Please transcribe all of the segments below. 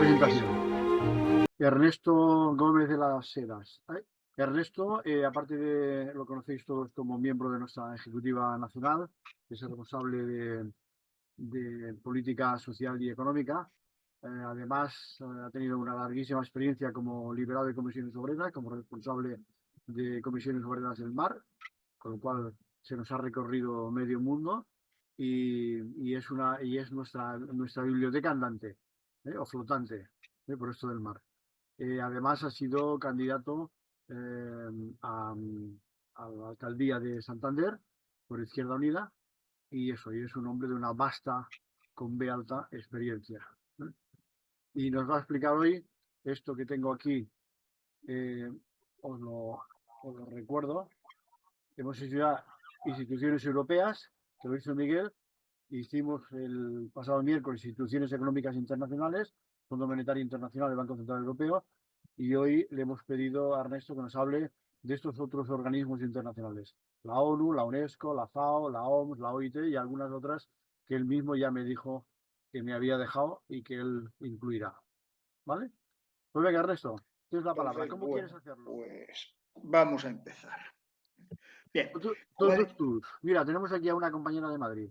presentación. Ernesto Gómez de las Heras. Ernesto, aparte de lo conocéis todos como miembro de nuestra Ejecutiva Nacional, es el responsable de política social y económica. Además, ha tenido una larguísima experiencia como liberal de comisiones obreras, como responsable de comisiones obreras del mar, con lo cual se nos ha recorrido medio mundo y es nuestra biblioteca andante, o flotante, por esto del mar. Además, ha sido candidato a, a la alcaldía de Santander por Izquierda Unida y es un hombre de una vasta, con B alta, experiencia. Y nos va a explicar hoy esto que tengo aquí, eh, os, lo, os lo recuerdo. Hemos hecho ya instituciones europeas, que lo hizo Miguel. Hicimos el pasado miércoles instituciones económicas internacionales, Fondo Monetario Internacional, el Banco Central Europeo, y hoy le hemos pedido a Ernesto que nos hable de estos otros organismos internacionales, la ONU, la UNESCO, la FAO, la OMS, la OIT y algunas otras que él mismo ya me dijo que me había dejado y que él incluirá. ¿Vale? Pues venga, Ernesto, tienes la palabra. Entonces, ¿Cómo quieres hacerlo? Pues vamos a empezar. Bien. Mira, tenemos aquí a una compañera de Madrid.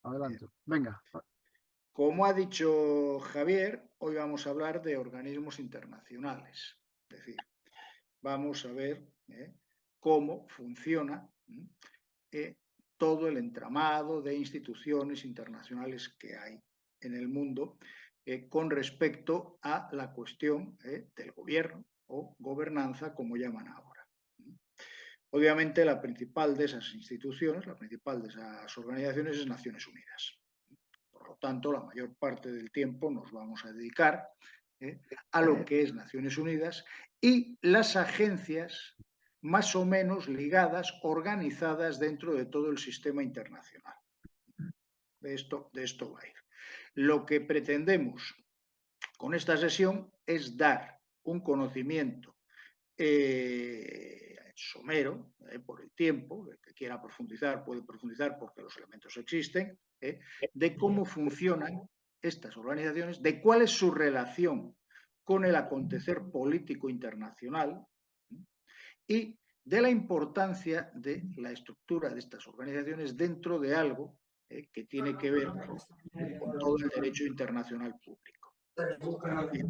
Adelante. Venga. Como ha dicho Javier, hoy vamos a hablar de organismos internacionales. Es decir, vamos a ver cómo funciona todo el entramado de instituciones internacionales que hay en el mundo con respecto a la cuestión del gobierno o gobernanza, como llaman ahora. Obviamente, la principal de esas instituciones, la principal de esas organizaciones es Naciones Unidas. Por lo tanto, la mayor parte del tiempo nos vamos a dedicar a lo que es Naciones Unidas y las agencias más o menos ligadas, organizadas dentro de todo el sistema internacional. De esto va a ir. Lo que pretendemos con esta sesión es dar un conocimiento somero, por el tiempo, el que quiera profundizar puede profundizar porque los elementos existen, de cómo funcionan estas organizaciones, de cuál es su relación con el acontecer político internacional y de la importancia de la estructura de estas organizaciones dentro de algo que tiene que ver con todo el derecho internacional público. Bien.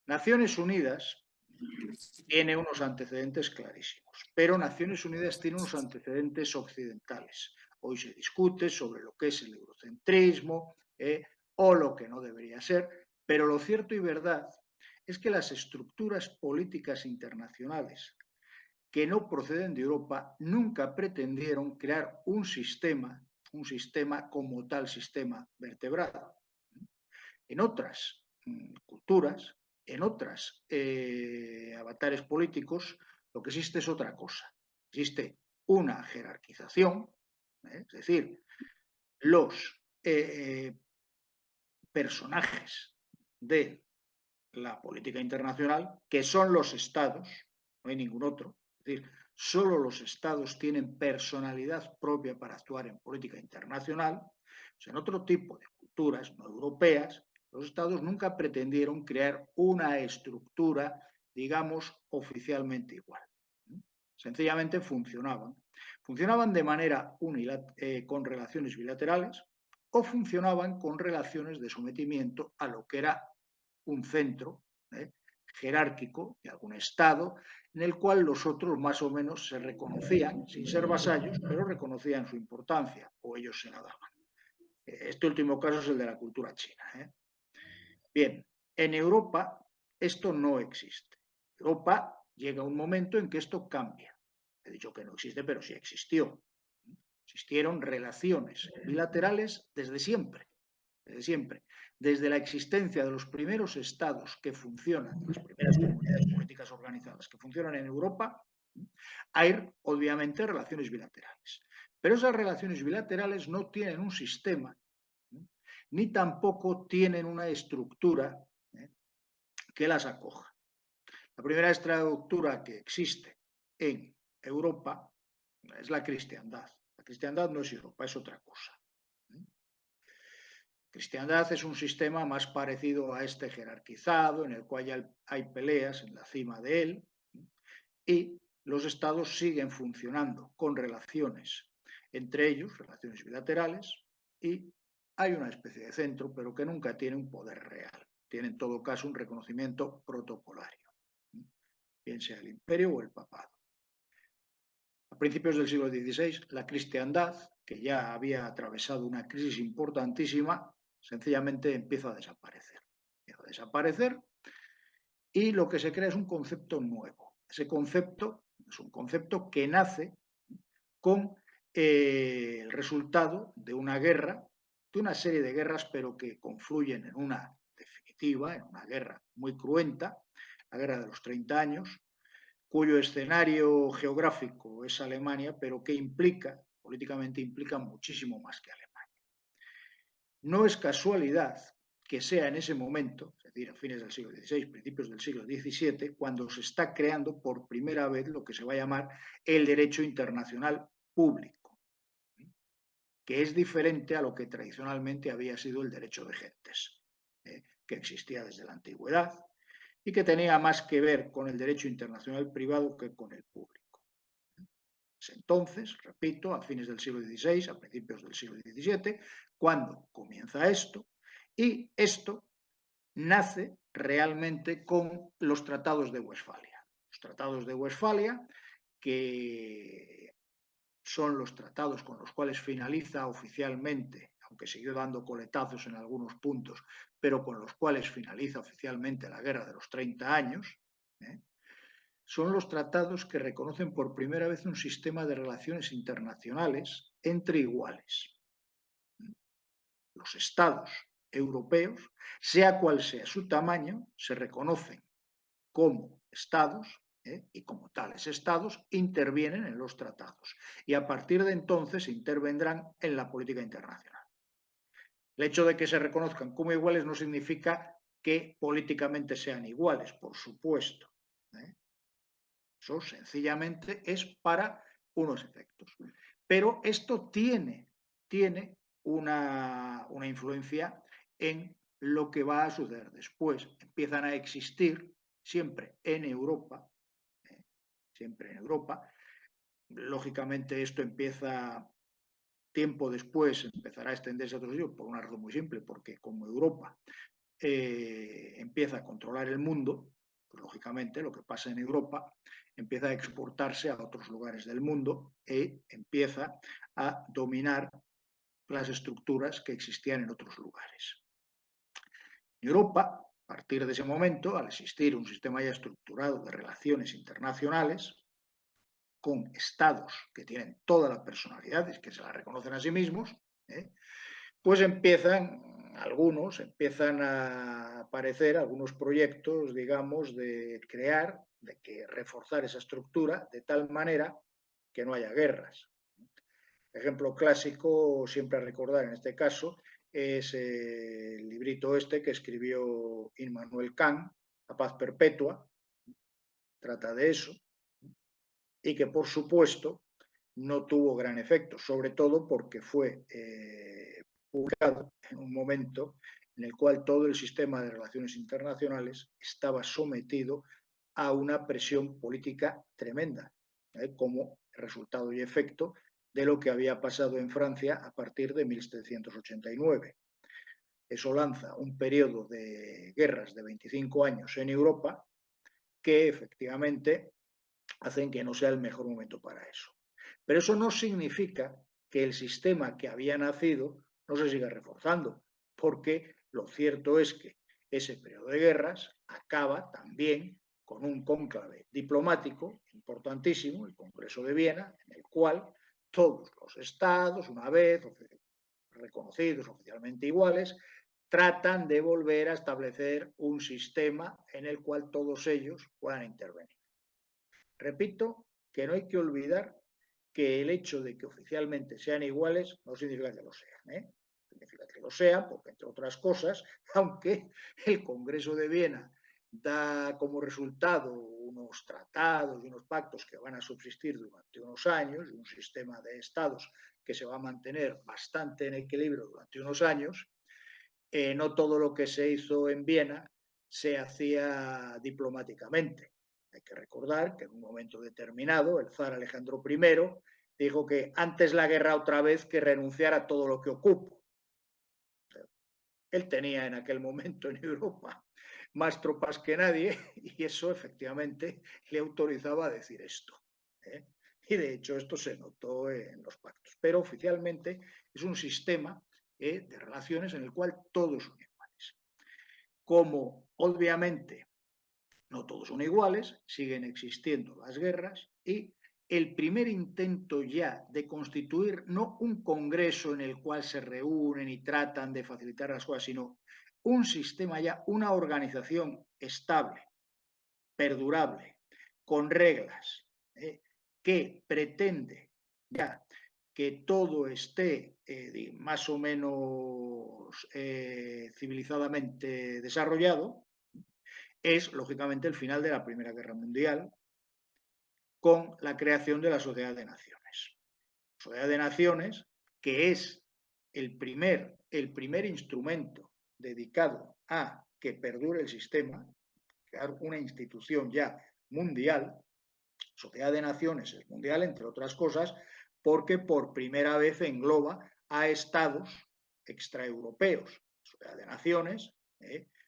Naciones Unidas tiene unos antecedentes clarísimos, pero Naciones Unidas tiene unos antecedentes occidentales. Hoy se discute sobre lo que es el eurocentrismo o lo que no debería ser, pero lo cierto y verdad es que las estructuras políticas internacionales que no proceden de Europa nunca pretendieron crear un sistema como tal sistema vertebrado. En otras culturas, en otros avatares políticos, lo que existe es otra cosa. Existe una jerarquización, es decir, los personajes de la política internacional, que son los estados, no hay ningún otro, es decir, solo los estados tienen personalidad propia para actuar en política internacional. O sea, en otro tipo de culturas no europeas, los estados nunca pretendieron crear una estructura, digamos, oficialmente igual. Sencillamente funcionaban. Funcionaban de manera con relaciones bilaterales o funcionaban con relaciones de sometimiento a lo que era un centro jerárquico de algún estado en el cual los otros más o menos se reconocían, sin ser vasallos, pero reconocían su importancia o ellos se la daban. Este último caso es el de la cultura china. Bien, en Europa esto no existe. Europa llega un momento en que esto cambia. He dicho que no existe, pero sí existió. Existieron relaciones bilaterales desde siempre. Desde la existencia de los primeros estados que funcionan, las primeras comunidades políticas organizadas que funcionan en Europa, hay obviamente relaciones bilaterales. Pero esas relaciones bilaterales no tienen un sistema, ni tampoco tienen una estructura que las acoja. La primera estructura que existe en Europa es la cristiandad. La cristiandad no es Europa, es otra cosa. Cristiandad es un sistema más parecido a este jerarquizado, en el cual hay peleas en la cima de él, y los estados siguen funcionando con relaciones entre ellos, relaciones bilaterales, y hay una especie de centro, pero que nunca tiene un poder real. Tiene en todo caso un reconocimiento protocolario, bien sea el imperio o el papado. A principios del siglo XVI, la cristiandad, que ya había atravesado una crisis importantísima, sencillamente empieza a desaparecer. Empieza a desaparecer y lo que se crea es un concepto nuevo. Ese concepto es un concepto que nace con el resultado de una guerra, de una serie de guerras, pero que confluyen en una definitiva, en una guerra muy cruenta, la guerra de los 30 años, cuyo escenario geográfico es Alemania, pero que implica, políticamente implica muchísimo más que Alemania. No es casualidad que sea en ese momento, es decir, a fines del siglo XVI, principios del siglo XVII, cuando se está creando por primera vez lo que se va a llamar el derecho internacional público, que es diferente a lo que tradicionalmente había sido el derecho de gentes, que existía desde la antigüedad y que tenía más que ver con el derecho internacional privado que con el público. Es entonces, repito, a fines del siglo XVI, a principios del siglo XVII, cuando comienza esto, y esto nace realmente con los tratados de Westfalia. Los tratados de Westfalia, que son los tratados con los cuales finaliza oficialmente, aunque siguió dando coletazos en algunos puntos, pero con los cuales finaliza oficialmente la Guerra de los 30 años, son los tratados que reconocen por primera vez un sistema de relaciones internacionales entre iguales. Los estados europeos, sea cual sea su tamaño, se reconocen como estados y como tales estados intervienen en los tratados y a partir de entonces intervendrán en la política internacional. El hecho de que se reconozcan como iguales no significa que políticamente sean iguales, por supuesto. Eso sencillamente es para unos efectos. Pero esto tiene una influencia en lo que va a suceder después. Empiezan a existir siempre en Europa, lógicamente esto empieza tiempo después, empezará a extenderse a otros sitios por una razón muy simple, porque como Europa empieza a controlar el mundo, pues lógicamente lo que pasa en Europa empieza a exportarse a otros lugares del mundo e empieza a dominar las estructuras que existían en otros lugares. En Europa, a partir de ese momento, al existir un sistema ya estructurado de relaciones internacionales, con estados que tienen toda la personalidad y que se la reconocen a sí mismos, pues empiezan a aparecer algunos proyectos, digamos, de crear, de que reforzar esa estructura de tal manera que no haya guerras. Ejemplo clásico, siempre a recordar en este caso, es el librito este que escribió Immanuel Kant, La paz perpetua, trata de eso, y que por supuesto no tuvo gran efecto, sobre todo porque fue publicado en un momento en el cual todo el sistema de relaciones internacionales estaba sometido a una presión política tremenda, como resultado y efecto de lo que había pasado en Francia a partir de 1789. Eso lanza un periodo de guerras de 25 años en Europa que efectivamente hacen que no sea el mejor momento para eso. Pero eso no significa que el sistema que había nacido no se siga reforzando, porque lo cierto es que ese periodo de guerras acaba también con un cónclave diplomático importantísimo, el Congreso de Viena, en el cual todos los estados, una vez reconocidos oficialmente iguales, tratan de volver a establecer un sistema en el cual todos ellos puedan intervenir. Repito que no hay que olvidar que el hecho de que oficialmente sean iguales no significa que lo sean, significa que lo sean porque, entre otras cosas, aunque el Congreso de Viena da como resultado unos tratados y unos pactos que van a subsistir durante unos años y un sistema de estados que se va a mantener bastante en equilibrio durante unos años, no todo lo que se hizo en Viena se hacía diplomáticamente. Hay que recordar que en un momento determinado el zar Alejandro I dijo que antes la guerra otra vez que renunciar a todo lo que ocupo. Él tenía en aquel momento en Europa más tropas que nadie y eso efectivamente le autorizaba a decir esto. Y de hecho esto se notó en los pactos. Pero oficialmente es un sistema de relaciones en el cual todos son iguales. Como obviamente no todos son iguales, siguen existiendo las guerras y el primer intento ya de constituir no un congreso en el cual se reúnen y tratan de facilitar las cosas, sino un sistema ya, una organización estable, perdurable, con reglas, que pretende ya que todo esté más o menos civilizadamente desarrollado, es lógicamente el final de la Primera Guerra Mundial con la creación de la Sociedad de Naciones. Sociedad de Naciones, que es el primer instrumento dedicado a que perdure el sistema, crear una institución ya mundial. Sociedad de Naciones es mundial, entre otras cosas, porque por primera vez engloba a estados extraeuropeos. Sociedad de Naciones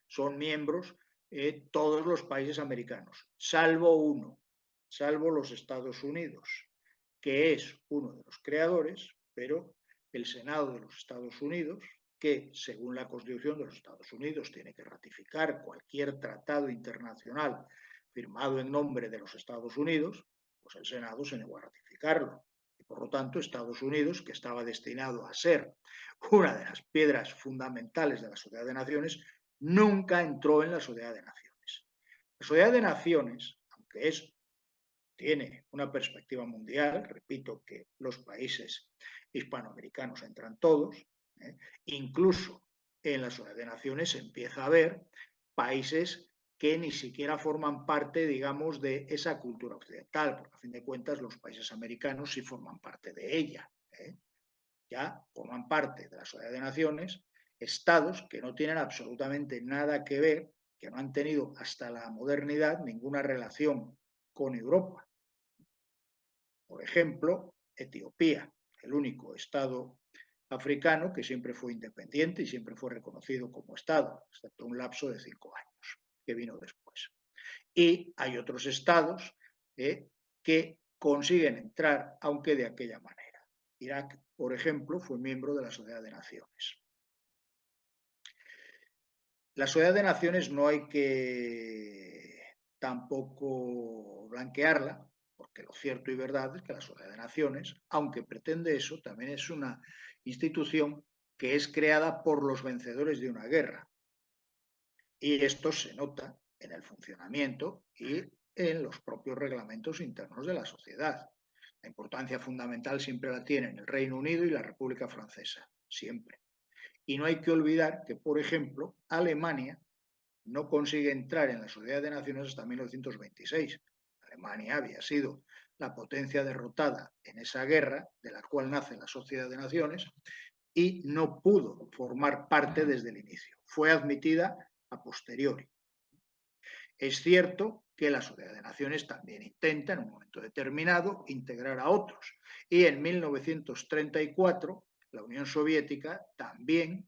son miembros todos los países americanos, salvo uno, salvo los Estados Unidos, que es uno de los creadores, pero el Senado de los Estados Unidos, que según la Constitución de los Estados Unidos tiene que ratificar cualquier tratado internacional firmado en nombre de los Estados Unidos, pues el Senado se negó a ratificarlo. Y por lo tanto, Estados Unidos, que estaba destinado a ser una de las piedras fundamentales de la Sociedad de Naciones, nunca entró en la Sociedad de Naciones. La Sociedad de Naciones, aunque tiene una perspectiva mundial, repito que los países hispanoamericanos entran todos, incluso en la Sociedad de Naciones se empieza a ver países que ni siquiera forman parte, digamos, de esa cultura occidental, porque a fin de cuentas los países americanos sí forman parte de ella. Ya forman parte de la Sociedad de Naciones estados que no tienen absolutamente nada que ver, que no han tenido hasta la modernidad ninguna relación con Europa. Por ejemplo, Etiopía, el único estado africano que siempre fue independiente y siempre fue reconocido como estado, excepto un lapso de 5 años que vino después. Y hay otros estados que consiguen entrar, aunque de aquella manera. Irak, por ejemplo, fue miembro de la Sociedad de Naciones. La Sociedad de Naciones no hay que tampoco blanquearla, porque lo cierto y verdad es que la Sociedad de Naciones, aunque pretende eso, también es una institución que es creada por los vencedores de una guerra. Y esto se nota en el funcionamiento y en los propios reglamentos internos de la sociedad. La importancia fundamental siempre la tienen el Reino Unido y la República Francesa, siempre. Y no hay que olvidar que, por ejemplo, Alemania no consigue entrar en la Sociedad de Naciones hasta 1926. Alemania había sido la potencia derrotada en esa guerra, de la cual nace la Sociedad de Naciones, y no pudo formar parte desde el inicio. Fue admitida a posteriori. Es cierto que la Sociedad de Naciones también intenta, en un momento determinado, integrar a otros. Y en 1934, la Unión Soviética también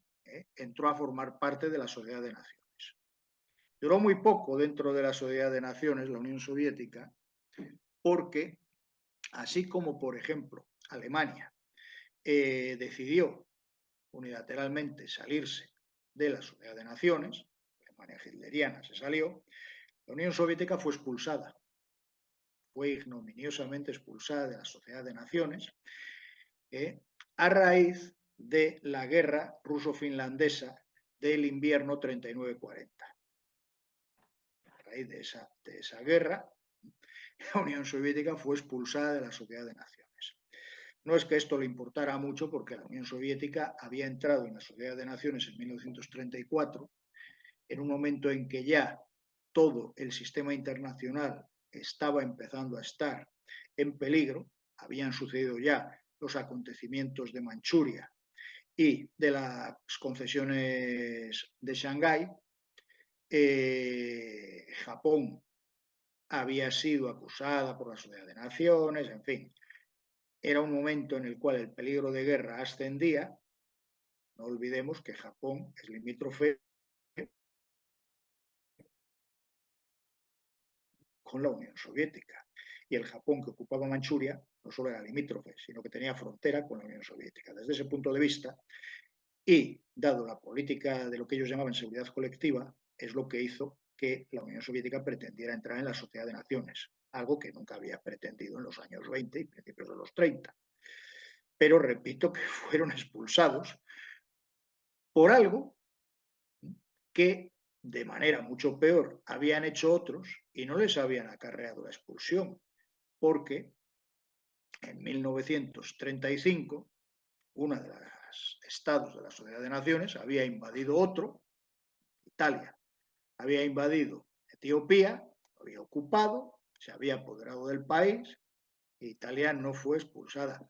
entró a formar parte de la Sociedad de Naciones. Duró muy poco dentro de la Sociedad de Naciones, la Unión Soviética, porque, así como, por ejemplo, Alemania decidió unilateralmente salirse de la Sociedad de Naciones, la Alemania hitleriana se salió, la Unión Soviética fue expulsada, fue ignominiosamente expulsada de la Sociedad de Naciones a raíz de la guerra ruso-finlandesa del invierno 39-40. A raíz de esa guerra, la Unión Soviética fue expulsada de la Sociedad de Naciones. No es que esto le importara mucho porque la Unión Soviética había entrado en la Sociedad de Naciones en 1934, en un momento en que ya todo el sistema internacional estaba empezando a estar en peligro, habían sucedido ya los acontecimientos de Manchuria y de las concesiones de Shanghái, Japón había sido acusada por la Sociedad de Naciones, en fin. Era un momento en el cual el peligro de guerra ascendía. No olvidemos que Japón es limítrofe con la Unión Soviética. Y el Japón que ocupaba Manchuria no solo era limítrofe, sino que tenía frontera con la Unión Soviética. Desde ese punto de vista, y dado la política de lo que ellos llamaban seguridad colectiva, es lo que hizo que la Unión Soviética pretendiera entrar en la Sociedad de Naciones, algo que nunca había pretendido en los años 20 y principios de los 30. Pero repito que fueron expulsados por algo que de manera mucho peor habían hecho otros y no les habían acarreado la expulsión, porque en 1935 uno de los estados de la Sociedad de Naciones había invadido otro, Italia, había invadido Etiopía, había ocupado, se había apoderado del país e Italia no fue expulsada.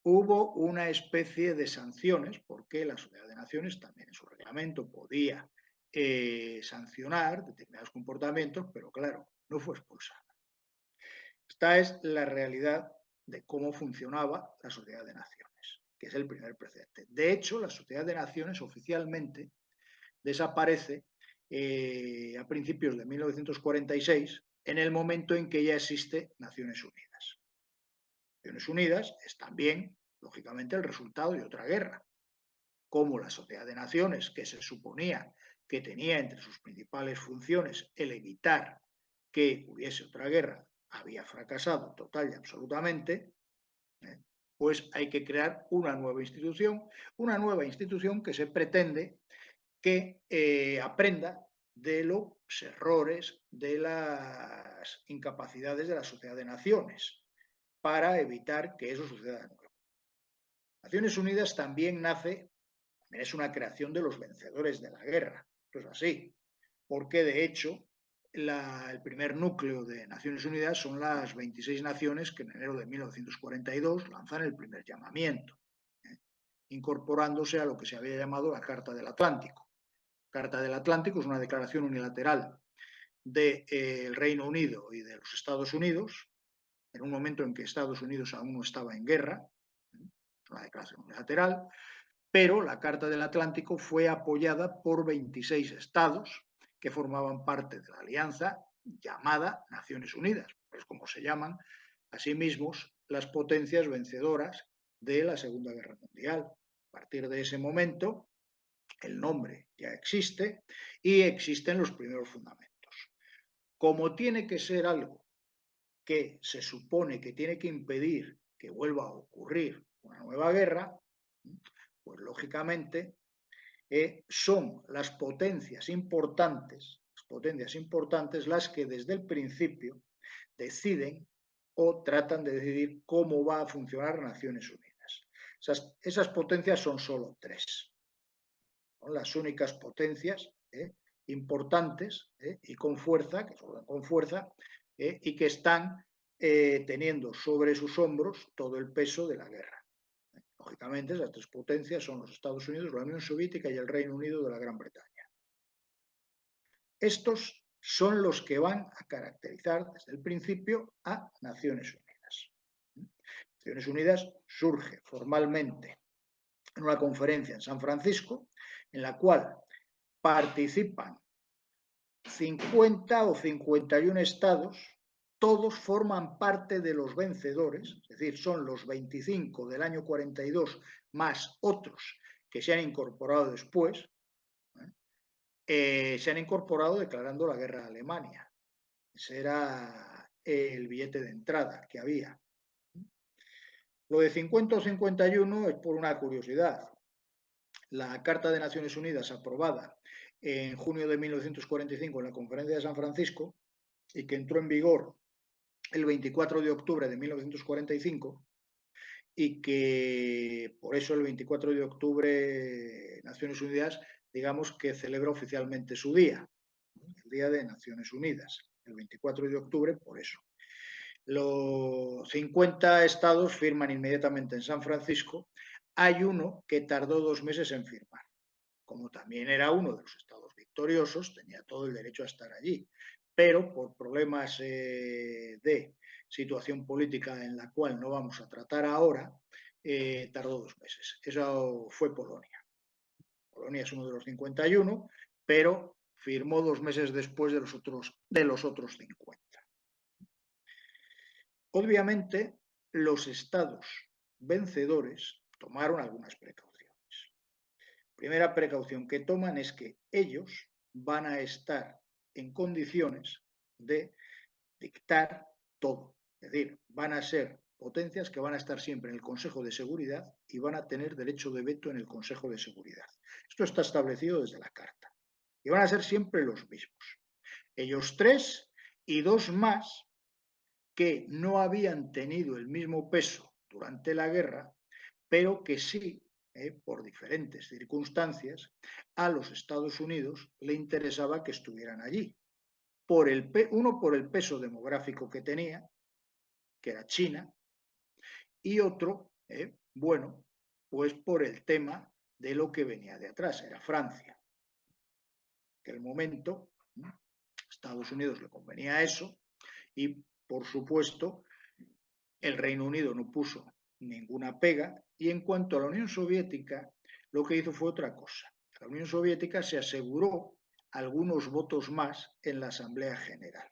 Hubo una especie de sanciones porque la Sociedad de Naciones también en su reglamento podía sancionar determinados comportamientos, pero claro, no fue expulsada. Esta es la realidad de cómo funcionaba la Sociedad de Naciones, que es el primer precedente. De hecho, la Sociedad de Naciones oficialmente desaparece a principios de 1946, en el momento en que ya existe Naciones Unidas. Naciones Unidas es también, lógicamente, el resultado de otra guerra. Como la Sociedad de Naciones, que se suponía que tenía entre sus principales funciones el evitar que hubiese otra guerra, había fracasado total y absolutamente, pues hay que crear una nueva institución que se pretende que aprenda de los errores, de las incapacidades de la Sociedad de Naciones, para evitar que eso suceda de nuevo. Naciones Unidas también nace, es una creación de los vencedores de la guerra, esto es así, porque de hecho el primer núcleo de Naciones Unidas son las 26 naciones que en enero de 1942 lanzan el primer llamamiento, incorporándose a lo que se había llamado la Carta del Atlántico. Carta del Atlántico es una declaración unilateral del Reino Unido y de los Estados Unidos, en un momento en que Estados Unidos aún no estaba en guerra, es una declaración unilateral, pero la Carta del Atlántico fue apoyada por 26 estados que formaban parte de la alianza llamada Naciones Unidas, es como se llaman a sí mismos las potencias vencedoras de la Segunda Guerra Mundial. A partir de ese momento, el nombre ya existe y existen los primeros fundamentos. Como tiene que ser algo que se supone que tiene que impedir que vuelva a ocurrir una nueva guerra, pues lógicamente son las potencias importantes las que desde el principio deciden o tratan de decidir cómo va a funcionar Naciones Unidas. Esas potencias son solo tres. Son las únicas potencias importantes y con fuerza, que son con fuerza, y que están teniendo sobre sus hombros todo el peso de la guerra. Lógicamente, esas tres potencias son los Estados Unidos, la Unión Soviética y el Reino Unido de la Gran Bretaña. Estos son los que van a caracterizar desde el principio a Naciones Unidas. Naciones Unidas surge formalmente en una conferencia en San Francisco, en la cual participan 50 o 51 estados, todos forman parte de los vencedores, es decir, son los 25 del año 42 más otros que se han incorporado después, se han incorporado declarando la guerra a Alemania. Ese era el billete de entrada que había. Lo de 50 o 51 es por una curiosidad. La Carta de Naciones Unidas aprobada en junio de 1945 en la Conferencia de San Francisco y que entró en vigor el 24 de octubre de 1945 y que por eso el 24 de octubre Naciones Unidas, digamos que celebra oficialmente su día, el Día de Naciones Unidas, el 24 de octubre, por eso. Los 50 estados firman inmediatamente en San Francisco hay uno que tardó 2 meses en firmar. Como también era uno de los estados victoriosos, tenía todo el derecho a estar allí, pero por problemas de situación política en la cual no vamos a tratar ahora, tardó 2 meses. Eso fue Polonia. Polonia es uno de los 51, pero firmó 2 meses después de los otros 50. Obviamente, los estados vencedores tomaron algunas precauciones. Primera precaución que toman es que ellos van a estar en condiciones de dictar todo. Es decir, van a ser potencias que van a estar siempre en el Consejo de Seguridad y van a tener derecho de veto en el Consejo de Seguridad. Esto está establecido desde la Carta. Y van a ser siempre los mismos. Ellos 3 y 2 más que no habían tenido el mismo peso durante la guerra, pero que sí, por diferentes circunstancias, a los Estados Unidos le interesaba que estuvieran allí. Uno por el peso demográfico que tenía, que era China, y otro, bueno, pues por el tema de lo que venía de atrás, era Francia. En aquel momento, Estados Unidos le convenía eso y, por supuesto, el Reino Unido no puso ninguna pega y en cuanto a la Unión Soviética, lo que hizo fue otra cosa. La Unión Soviética se aseguró algunos votos más en la Asamblea General,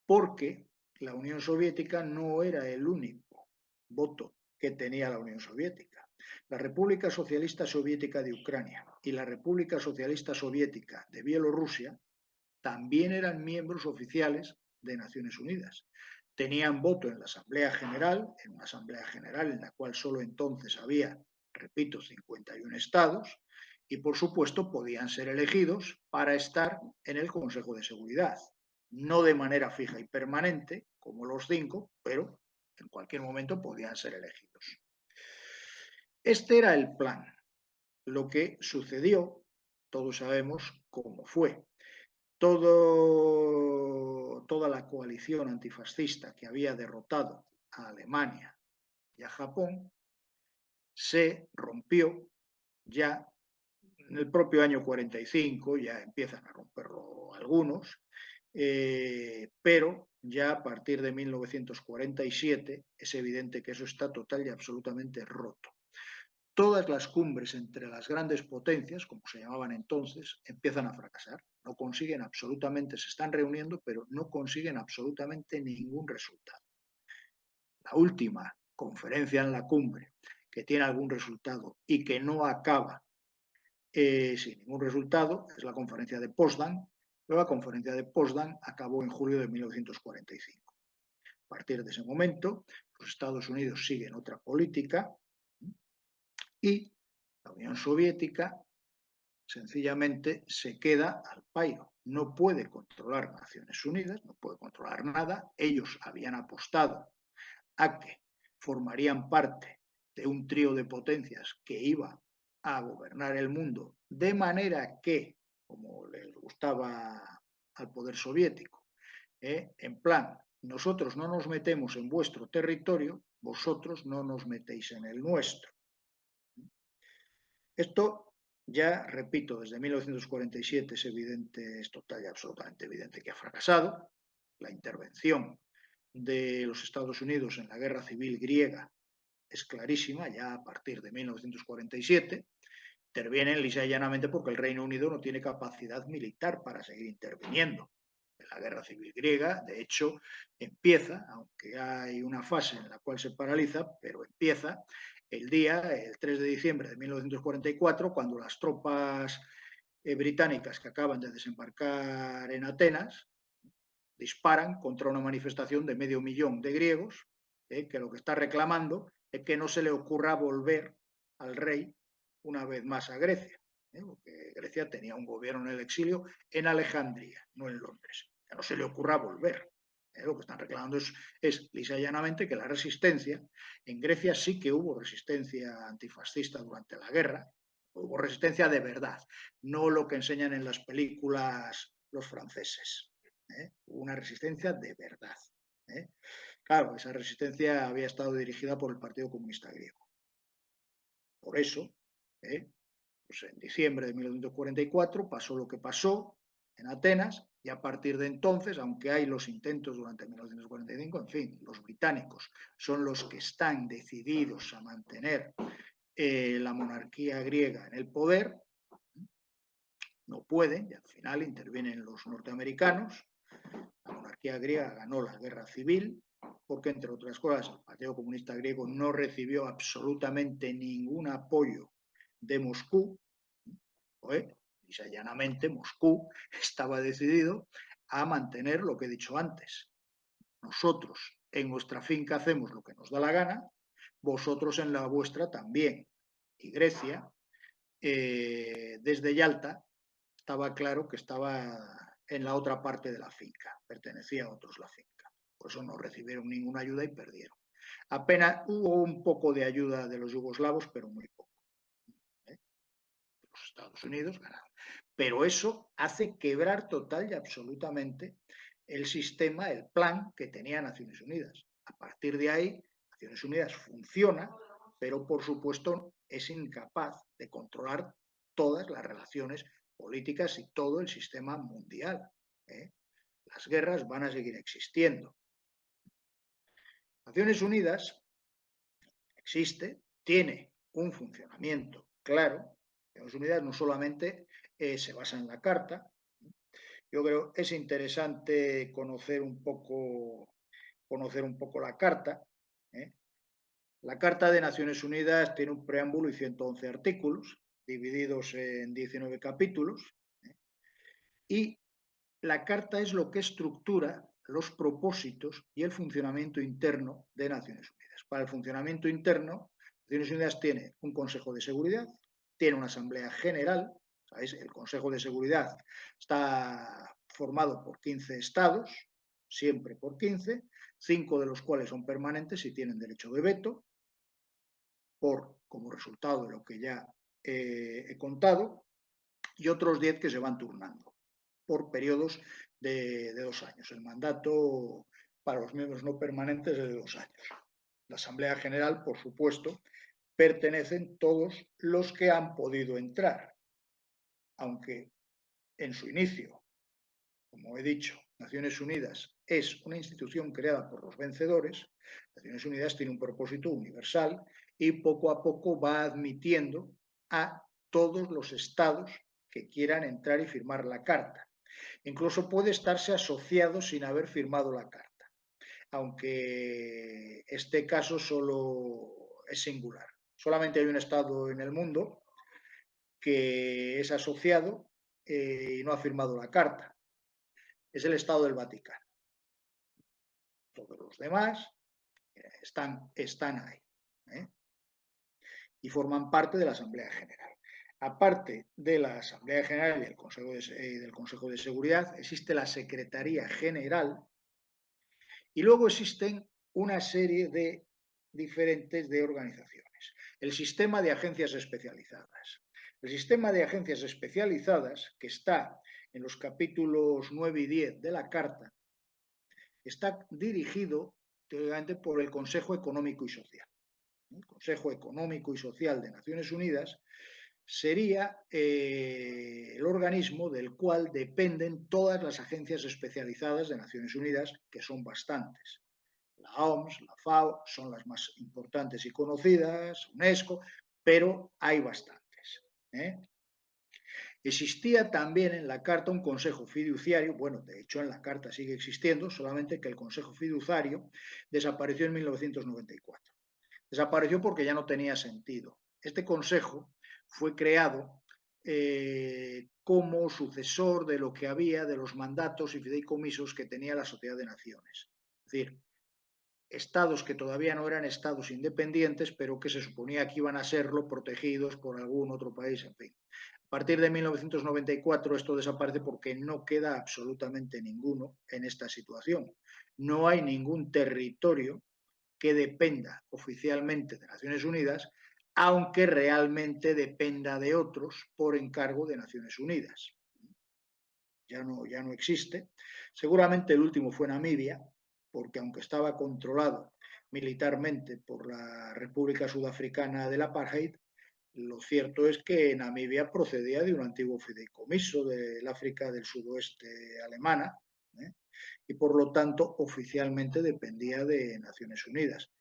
porque la Unión Soviética no era el único voto que tenía la Unión Soviética. La República Socialista Soviética de Ucrania y la República Socialista Soviética de Bielorrusia también eran miembros oficiales de Naciones Unidas. Tenían voto en la Asamblea General, en una Asamblea General en la cual solo entonces había, repito, 51 estados, y por supuesto podían ser elegidos para estar en el Consejo de Seguridad. No de manera fija y permanente, como los 5, pero en cualquier momento podían ser elegidos. Este era el plan. Lo que sucedió, todos sabemos cómo fue. Toda la coalición antifascista que había derrotado a Alemania y a Japón se rompió ya en el propio año 45, ya empiezan a romperlo algunos, pero ya a partir de 1947 es evidente que eso está total y absolutamente roto. Todas las cumbres entre las grandes potencias, como se llamaban entonces, empiezan a fracasar. No consiguen absolutamente, se están reuniendo, pero no consiguen absolutamente ningún resultado. La última conferencia en la cumbre que tiene algún resultado y que no acaba sin ningún resultado es la conferencia de Potsdam, pero la conferencia de Potsdam acabó en julio de 1945. A partir de ese momento, los Estados Unidos siguen otra política y la Unión Soviética sencillamente se queda al pairo. No puede controlar Naciones Unidas, no puede controlar nada. Ellos habían apostado a que formarían parte de un trío de potencias que iba a gobernar el mundo de manera que, como les gustaba al poder soviético, en plan, nosotros no nos metemos en vuestro territorio, vosotros no nos metéis en el nuestro. Esto ya, repito, desde 1947 es evidente, es total y absolutamente evidente que ha fracasado. La intervención de los Estados Unidos en la guerra civil griega es clarísima, ya a partir de 1947. Intervienen lisa y llanamente porque el Reino Unido no tiene capacidad militar para seguir interviniendo en la guerra civil griega. De hecho, empieza, aunque hay una fase en la cual se paraliza, pero empieza el 3 de diciembre de 1944, cuando las tropas británicas que acaban de desembarcar en Atenas disparan contra una manifestación de 500.000 de griegos, que lo que está reclamando es que no se le ocurra volver al rey una vez más a Grecia, porque Grecia tenía un gobierno en el exilio en Alejandría, no en Londres, que no se le ocurra volver. Lo que están reclamando es lisa y llanamente que la resistencia, en Grecia sí que hubo resistencia antifascista durante la guerra, hubo resistencia de verdad, no lo que enseñan en las películas los franceses. Hubo una resistencia de verdad. Claro, esa resistencia había estado dirigida por el Partido Comunista Griego. Por eso, pues en diciembre de 1944 pasó lo que pasó en Atenas, y a partir de entonces, aunque hay los intentos durante 1945, en fin, los británicos son los que están decididos a mantener la monarquía griega en el poder, no pueden, y al final intervienen los norteamericanos. La monarquía griega ganó la guerra civil, porque, entre otras cosas, el Partido Comunista Griego no recibió absolutamente ningún apoyo de Moscú, y llanamente Moscú estaba decidido a mantener lo que he dicho antes. Nosotros en nuestra finca hacemos lo que nos da la gana, vosotros en la vuestra también. Y Grecia, desde Yalta, estaba claro que estaba en la otra parte de la finca, pertenecía a otros la finca. Por eso no recibieron ninguna ayuda y perdieron. Apenas hubo un poco de ayuda de los yugoslavos, pero muy poco. Los Estados Unidos ganaron. Pero eso hace quebrar total y absolutamente el sistema, el plan que tenía Naciones Unidas. A partir de ahí, Naciones Unidas funciona, pero por supuesto es incapaz de controlar todas las relaciones políticas y todo el sistema mundial. Las guerras van a seguir existiendo. Naciones Unidas existe, tiene un funcionamiento claro. Naciones Unidas no solamente se basa en la Carta. Yo creo que es interesante conocer un poco la Carta. La Carta de Naciones Unidas tiene un preámbulo y 111 artículos, divididos en 19 capítulos. Y la Carta es lo que estructura los propósitos y el funcionamiento interno de Naciones Unidas. Para el funcionamiento interno, Naciones Unidas tiene un Consejo de Seguridad, tiene una Asamblea General. ¿Sabéis? El Consejo de Seguridad está formado por 15 estados, siempre por 15, 5 de los cuales son permanentes y tienen derecho de veto, como resultado de lo que ya he contado, y otros 10 que se van turnando por periodos de 2 años. El mandato para los miembros no permanentes es de 2 años. La Asamblea General, por supuesto, pertenecen todos los que han podido entrar, aunque en su inicio, como he dicho, Naciones Unidas es una institución creada por los vencedores. Naciones Unidas tiene un propósito universal y poco a poco va admitiendo a todos los estados que quieran entrar y firmar la Carta. Incluso puede estarse asociado sin haber firmado la Carta, aunque este caso solo es singular. Solamente hay un estado en el mundo que es asociado y no ha firmado la Carta. Es el Estado del Vaticano. Todos los demás están ahí, y forman parte de la Asamblea General. Aparte de la Asamblea General y del Consejo de Seguridad, existe la Secretaría General, y luego existen una serie de diferentes de organizaciones. El sistema de agencias especializadas. El sistema de agencias especializadas, que está en los capítulos 9 y 10 de la Carta, está dirigido teóricamente por el Consejo Económico y Social. El Consejo Económico y Social de Naciones Unidas sería el organismo del cual dependen todas las agencias especializadas de Naciones Unidas, que son bastantes. La OMS, la FAO, son las más importantes y conocidas, UNESCO, pero hay bastantes. Existía también en la Carta un Consejo Fiduciario. Bueno, de hecho en la Carta sigue existiendo, solamente que el Consejo Fiduciario desapareció en 1994. Desapareció porque ya no tenía sentido. Este consejo fue creado como sucesor de lo que había de los mandatos y fideicomisos que tenía la Sociedad de Naciones. Es decir, estados que todavía no eran estados independientes, pero que se suponía que iban a serlo, protegidos por algún otro país, en fin. A partir de 1994 esto desaparece porque no queda absolutamente ninguno en esta situación. No hay ningún territorio que dependa oficialmente de Naciones Unidas, aunque realmente dependa de otros por encargo de Naciones Unidas. Ya no existe. Seguramente el último fue Namibia, porque aunque estaba controlado militarmente por la República Sudafricana del Apartheid, lo cierto es que Namibia procedía de un antiguo fideicomiso del África del Sudoeste alemana, ¿eh? Y por lo tanto oficialmente dependía de Naciones Unidas.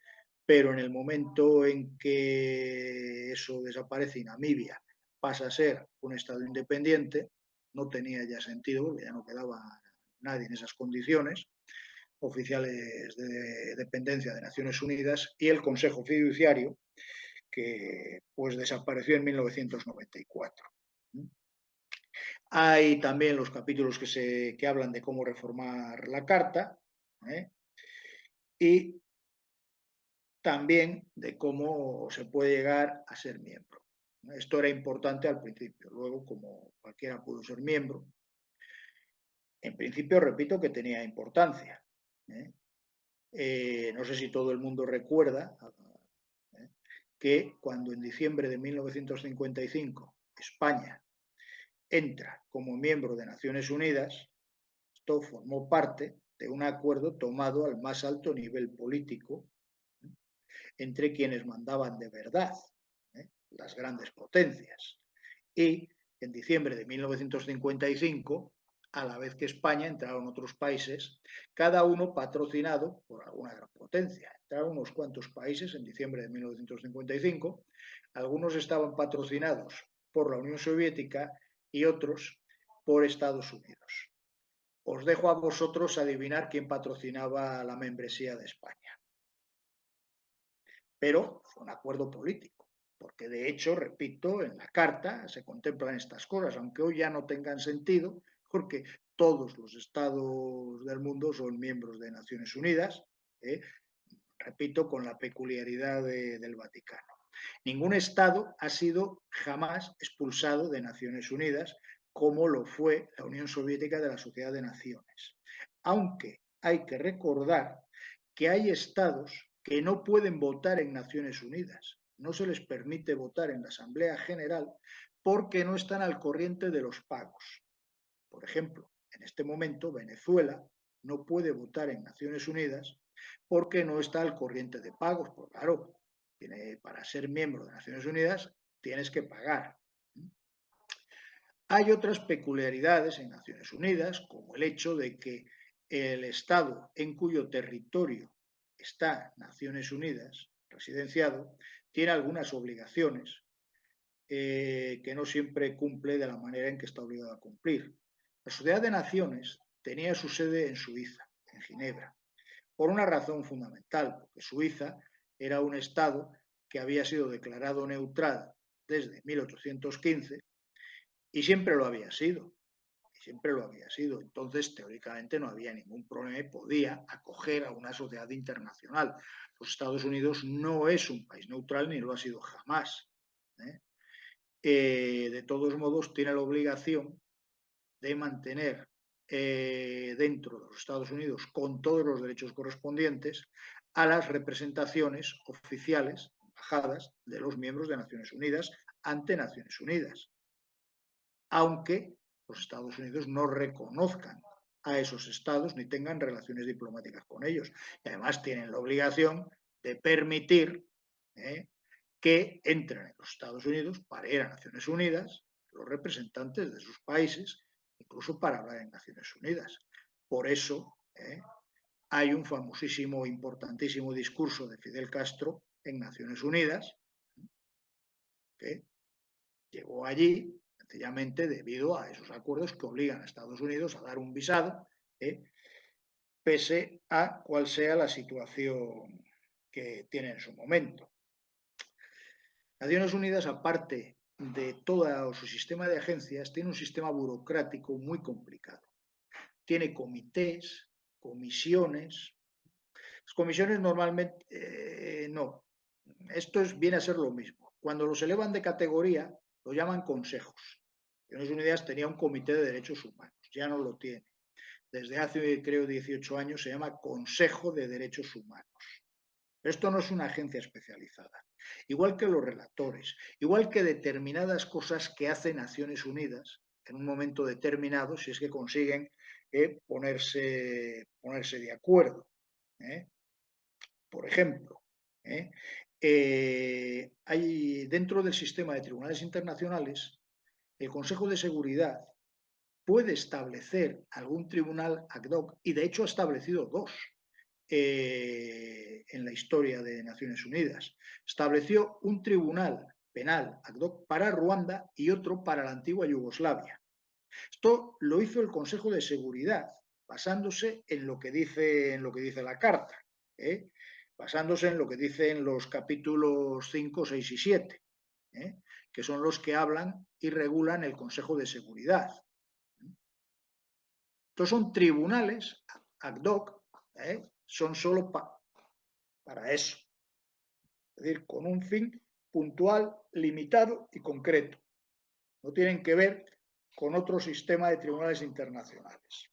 Pero en el momento en que eso desaparece y Namibia pasa a ser un Estado independiente, no tenía ya sentido, porque ya no quedaba nadie en esas condiciones, oficiales de dependencia de Naciones Unidas y el Consejo Fiduciario, que pues desapareció en 1994. Hay también los capítulos que hablan de cómo reformar la Carta, ¿eh? Y también de cómo se puede llegar a ser miembro. Esto era importante al principio, luego como cualquiera pudo ser miembro, en principio repito que tenía importancia. No sé si todo el mundo recuerda que cuando en diciembre de 1955 España entra como miembro de Naciones Unidas, esto formó parte de un acuerdo tomado al más alto nivel político entre quienes mandaban de verdad, las grandes potencias. Y en diciembre de 1955, a la vez que España, entraron otros países, cada uno patrocinado por alguna gran potencia. Entraron unos cuantos países en diciembre de 1955, algunos estaban patrocinados por la Unión Soviética y otros por Estados Unidos. Os dejo a vosotros adivinar quién patrocinaba la membresía de España. Pero fue un acuerdo político, porque de hecho, repito, en la Carta se contemplan estas cosas, aunque hoy ya no tengan sentido, porque todos los estados del mundo son miembros de Naciones Unidas, repito, con la peculiaridad del Vaticano. Ningún estado ha sido jamás expulsado de Naciones Unidas, como lo fue la Unión Soviética de la Sociedad de Naciones. Aunque hay que recordar que hay estados que no pueden votar en Naciones Unidas. No se les permite votar en la Asamblea General porque no están al corriente de los pagos. Por ejemplo, en este momento Venezuela no puede votar en Naciones Unidas porque no está al corriente de pagos. Porque claro, para ser miembro de Naciones Unidas tienes que pagar. Hay otras peculiaridades en Naciones Unidas, como el hecho de que el Estado en cuyo territorio está Naciones Unidas residenciado tiene algunas obligaciones que no siempre cumple de la manera en que está obligado a cumplir. La Sociedad de Naciones tenía su sede en Suiza, en Ginebra, por una razón fundamental, porque Suiza era un Estado que había sido declarado neutral desde 1815 y siempre lo había sido. Siempre lo había sido. Entonces, teóricamente no había ningún problema y podía acoger a una sociedad internacional. Los Estados Unidos no es un país neutral ni lo ha sido jamás. De todos modos, tiene la obligación de mantener dentro de los Estados Unidos, con todos los derechos correspondientes, a las representaciones oficiales, embajadas de los miembros de Naciones Unidas ante Naciones Unidas. Aunque los Estados Unidos no reconozcan a esos estados ni tengan relaciones diplomáticas con ellos. Y además tienen la obligación de permitir que entren en los Estados Unidos para ir a Naciones Unidas los representantes de sus países, incluso para hablar en Naciones Unidas. Por eso hay un famosísimo, importantísimo discurso de Fidel Castro en Naciones Unidas, que llegó allí sencillamente debido a esos acuerdos que obligan a Estados Unidos a dar un visado, pese a cuál sea la situación que tiene en su momento. Naciones Unidas, aparte de todo su sistema de agencias, tiene un sistema burocrático muy complicado. Tiene comités, comisiones. Las comisiones normalmente no. Esto viene a ser lo mismo. Cuando los elevan de categoría, lo llaman consejos. Naciones Unidas tenía un comité de derechos humanos, ya no lo tiene. Desde hace, creo, 18 años se llama Consejo de Derechos Humanos. Pero esto no es una agencia especializada. Igual que los relatores, igual que determinadas cosas que hace Naciones Unidas en un momento determinado, si es que consiguen ponerse de acuerdo. Por ejemplo, hay dentro del sistema de tribunales internacionales, el Consejo de Seguridad puede establecer algún tribunal ad hoc, y de hecho ha establecido dos en la historia de Naciones Unidas. Estableció un tribunal penal ad hoc para Ruanda y otro para la antigua Yugoslavia. Esto lo hizo el Consejo de Seguridad, basándose en lo que dice la Carta, basándose en lo que dicen los capítulos 5, 6 y 7, que son los que hablan y regulan el Consejo de Seguridad. Estos son tribunales ad hoc, son solo para eso, es decir, con un fin puntual, limitado y concreto. No tienen que ver con otro sistema de tribunales internacionales.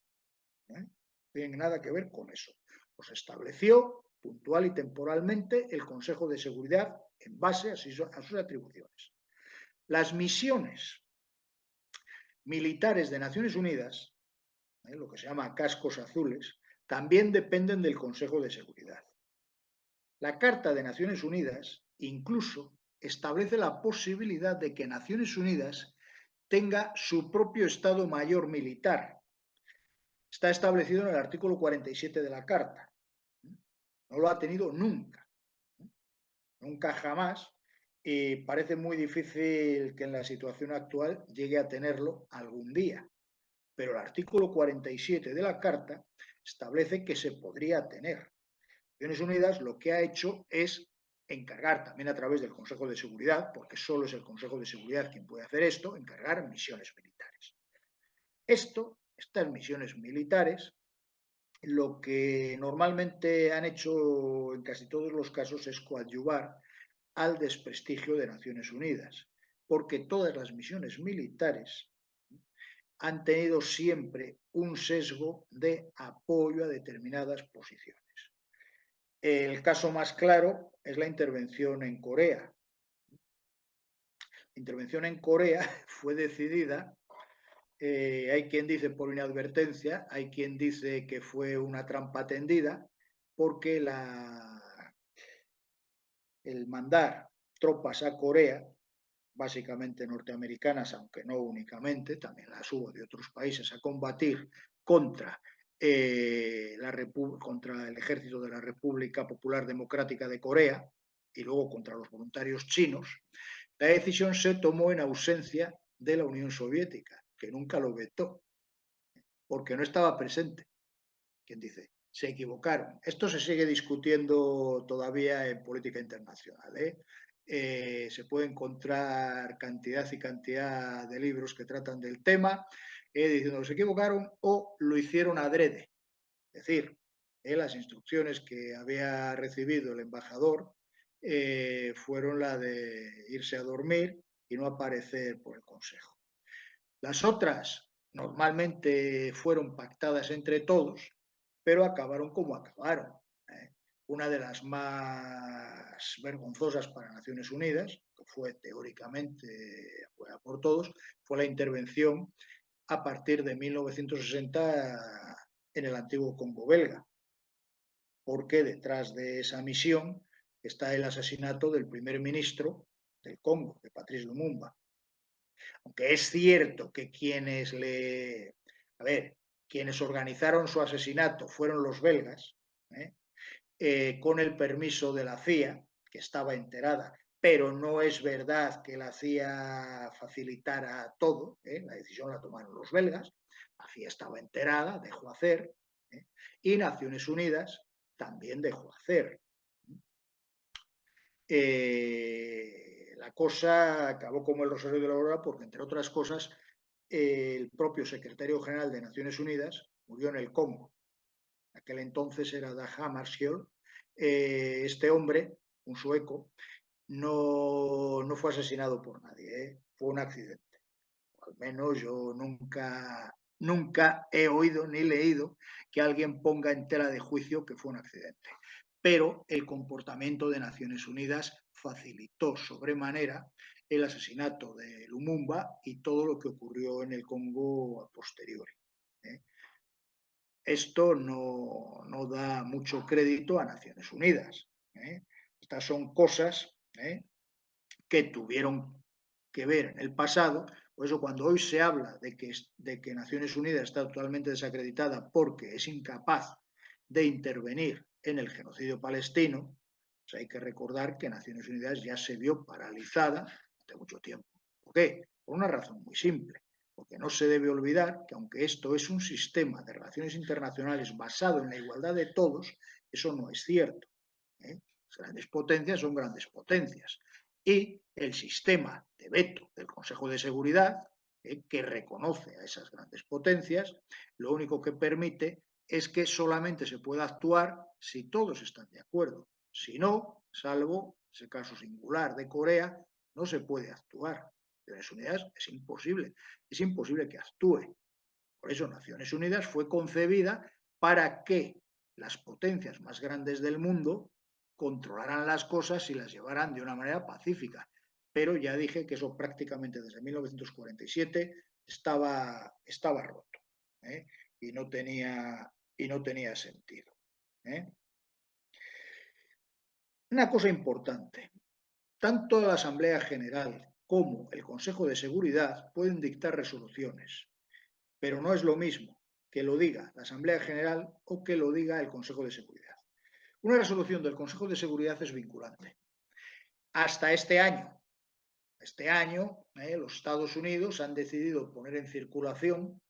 No tienen nada que ver con eso. Los estableció puntual y temporalmente el Consejo de Seguridad en base a sus atribuciones. Las misiones militares de Naciones Unidas, lo que se llama cascos azules, también dependen del Consejo de Seguridad. La Carta de Naciones Unidas incluso establece la posibilidad de que Naciones Unidas tenga su propio Estado Mayor militar. Está establecido en el artículo 47 de la Carta. No lo ha tenido nunca. Nunca jamás. Y parece muy difícil que en la situación actual llegue a tenerlo algún día. Pero el artículo 47 de la Carta establece que se podría tener. Naciones Unidas lo que ha hecho es encargar, también a través del Consejo de Seguridad, porque solo es el Consejo de Seguridad quien puede hacer esto, encargar misiones militares. Estas misiones militares, lo que normalmente han hecho en casi todos los casos es coadyuvar al desprestigio de Naciones Unidas, porque todas las misiones militares han tenido siempre un sesgo de apoyo a determinadas posiciones. El caso más claro es la intervención en Corea. La intervención en Corea fue decidida, hay quien dice por inadvertencia, hay quien dice que fue una trampa tendida, porque el mandar tropas a Corea, básicamente norteamericanas, aunque no únicamente, también las hubo de otros países, a combatir contra contra el ejército de la República Popular Democrática de Corea y luego contra los voluntarios chinos, la decisión se tomó en ausencia de la Unión Soviética, que nunca lo vetó, porque no estaba presente. ¿Quién dice? Se equivocaron. Esto se sigue discutiendo todavía en política internacional. Se puede encontrar cantidad y cantidad de libros que tratan del tema, diciendo que se equivocaron o lo hicieron adrede. Es decir, las instrucciones que había recibido el embajador fueron la de irse a dormir y no aparecer por el Consejo. Las otras normalmente fueron pactadas entre todos, pero acabaron como acabaron. Una de las más vergonzosas para Naciones Unidas, que fue teóricamente apoyada por todos, fue la intervención a partir de 1960 en el antiguo Congo belga, porque detrás de esa misión está el asesinato del primer ministro del Congo, de Patrice Lumumba. Aunque es cierto que quienes organizaron su asesinato fueron los belgas, con el permiso de la CIA, que estaba enterada, pero no es verdad que la CIA facilitara todo, la decisión la tomaron los belgas, la CIA estaba enterada, dejó hacer, y Naciones Unidas también dejó hacer. La cosa acabó como el rosario de la aurora porque, entre otras cosas, el propio secretario general de Naciones Unidas murió en el Congo. En aquel entonces era Dag Hammarskjöld. Este hombre, un sueco, no fue asesinado por nadie, fue un accidente. Al menos yo nunca he oído ni leído que alguien ponga en tela de juicio que fue un accidente. Pero el comportamiento de Naciones Unidas facilitó sobremanera el asesinato de Lumumba y todo lo que ocurrió en el Congo a posteriori. Esto no da mucho crédito a Naciones Unidas. Estas son cosas que tuvieron que ver en el pasado. Por eso cuando hoy se habla de que Naciones Unidas está totalmente desacreditada porque es incapaz de intervenir en el genocidio palestino, pues hay que recordar que Naciones Unidas ya se vio paralizada hace mucho tiempo. ¿Por qué? Por una razón muy simple. Porque no se debe olvidar que aunque esto es un sistema de relaciones internacionales basado en la igualdad de todos, eso no es cierto. Las grandes potencias son grandes potencias. Y el sistema de veto del Consejo de Seguridad, que reconoce a esas grandes potencias, lo único que permite es que solamente se pueda actuar si todos están de acuerdo. Si no, salvo ese caso singular de Corea, no se puede actuar. Naciones Unidas es imposible que actúe. Por eso Naciones Unidas fue concebida para que las potencias más grandes del mundo controlaran las cosas y las llevaran de una manera pacífica. Pero ya dije que eso prácticamente desde 1947 estaba roto, ¿eh? y no tenía sentido. Una cosa importante, tanto la Asamblea General como el Consejo de Seguridad pueden dictar resoluciones, pero no es lo mismo que lo diga la Asamblea General o que lo diga el Consejo de Seguridad. Una resolución del Consejo de Seguridad es vinculante. Hasta este año, los Estados Unidos han decidido poner en circulación,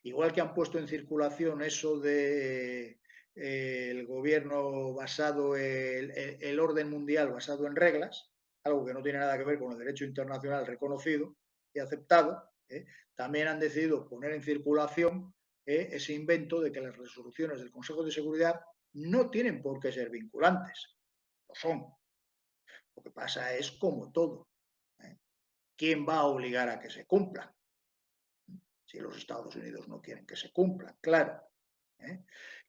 igual que han puesto en circulación eso de el gobierno basado, el orden mundial basado en reglas, algo que no tiene nada que ver con el derecho internacional reconocido y aceptado, también han decidido poner en circulación ese invento de que las resoluciones del Consejo de Seguridad no tienen por qué ser vinculantes. Lo son. Lo que pasa es como todo. ¿Quién va a obligar a que se cumplan? Si los Estados Unidos no quieren que se cumplan, claro.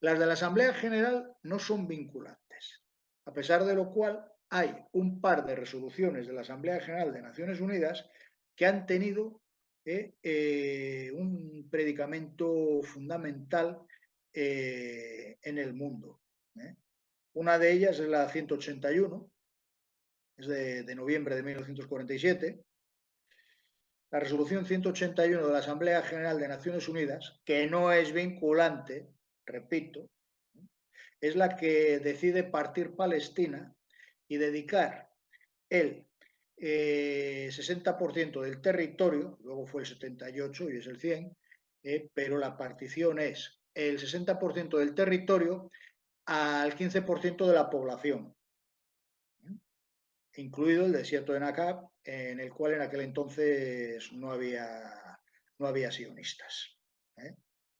Las de la Asamblea General no son vinculantes, a pesar de lo cual hay un par de resoluciones de la Asamblea General de Naciones Unidas que han tenido un predicamento fundamental en el mundo. Una de ellas es la 181, es de noviembre de 1947. La resolución 181 de la Asamblea General de Naciones Unidas, que no es vinculante, repito, es la que decide partir Palestina y dedicar el 60% del territorio, luego fue el 78 y es el 100, pero la partición es el 60% del territorio al 15% de la población, incluido el desierto de Nakab, en el cual en aquel entonces no había sionistas.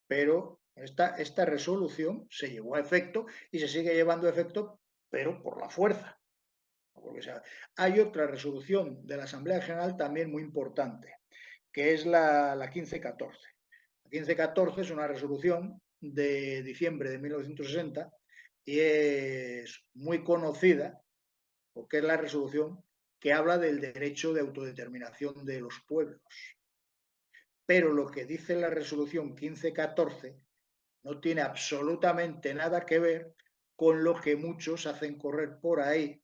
Pero esta resolución se llevó a efecto y se sigue llevando a efecto, pero por la fuerza. Porque, o sea, hay otra resolución de la Asamblea General también muy importante, que es la 1514. La 1514 es una resolución de diciembre de 1960 y es muy conocida porque es la resolución que habla del derecho de autodeterminación de los pueblos. Pero lo que dice la resolución 1514 no tiene absolutamente nada que ver con lo que muchos hacen correr por ahí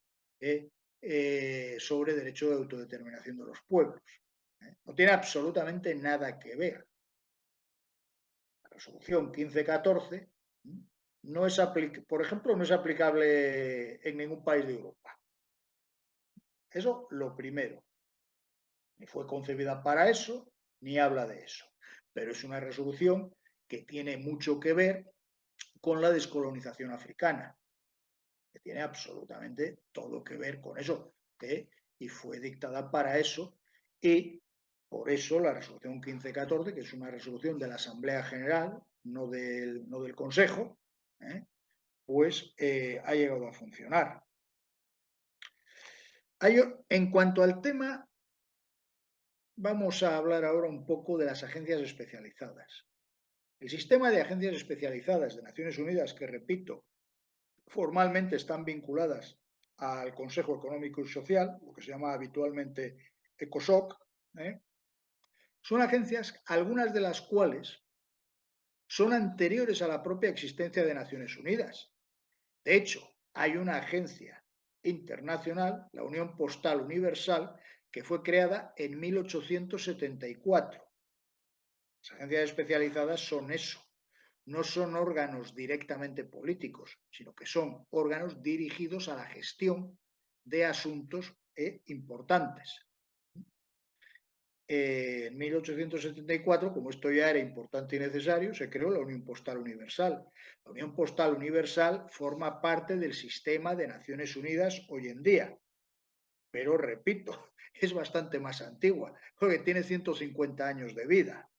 sobre derecho de autodeterminación de los pueblos. No tiene absolutamente nada que ver. La resolución 1514 no es por ejemplo, no es aplicable en ningún país de Europa. Eso lo primero. Ni fue concebida para eso, ni habla de eso. Pero es una resolución que tiene mucho que ver con la descolonización africana, que tiene absolutamente todo que ver con eso, y fue dictada para eso, y por eso la resolución 1514, que es una resolución de la Asamblea General, no del Consejo, pues ha llegado a funcionar. En cuanto al tema, vamos a hablar ahora un poco de las agencias especializadas. El sistema de agencias especializadas de Naciones Unidas, que repito, formalmente están vinculadas al Consejo Económico y Social, lo que se llama habitualmente ECOSOC, son agencias, algunas de las cuales son anteriores a la propia existencia de Naciones Unidas. De hecho, hay una agencia Internacional, la Unión Postal Universal, que fue creada en 1874. Las agencias especializadas son eso, no son órganos directamente políticos, sino que son órganos dirigidos a la gestión de asuntos importantes. En 1874, como esto ya era importante y necesario, se creó la Unión Postal Universal. La Unión Postal Universal forma parte del sistema de Naciones Unidas hoy en día, pero repito, es bastante más antigua, porque tiene 150 años de vida,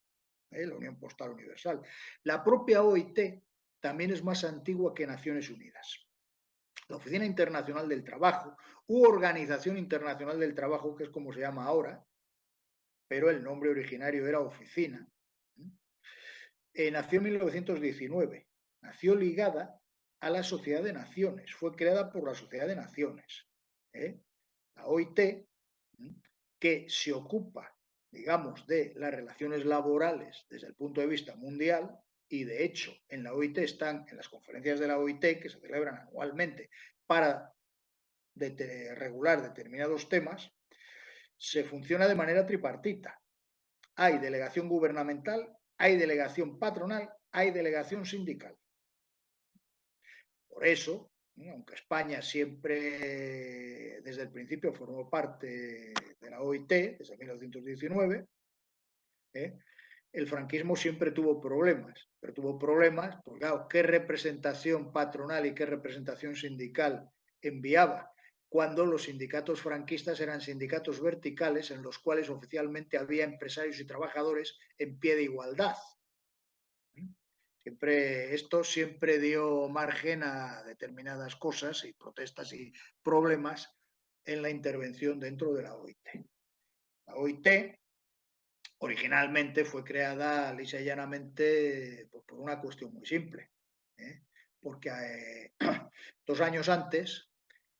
la Unión Postal Universal. La propia OIT también es más antigua que Naciones Unidas. La Oficina Internacional del Trabajo, u Organización Internacional del Trabajo, que es como se llama ahora, pero el nombre originario era Oficina, nació en 1919, nació ligada a la Sociedad de Naciones, fue creada por la Sociedad de Naciones, la OIT, que se ocupa, digamos, de las relaciones laborales desde el punto de vista mundial, y de hecho en la OIT están en las conferencias de la OIT que se celebran anualmente para regular determinados temas, se funciona de manera tripartita. Hay delegación gubernamental, hay delegación patronal, hay delegación sindical. Por eso, aunque España siempre desde el principio formó parte de la OIT, desde 1919, el franquismo siempre tuvo problemas, pero tuvo problemas porque, claro, ¿qué representación patronal y qué representación sindical enviaba? Cuando los sindicatos franquistas eran sindicatos verticales en los cuales oficialmente había empresarios y trabajadores en pie de igualdad. Esto siempre dio margen a determinadas cosas y protestas y problemas en la intervención dentro de la OIT. La OIT originalmente fue creada lisa y llanamente por una cuestión muy simple, porque 2 años antes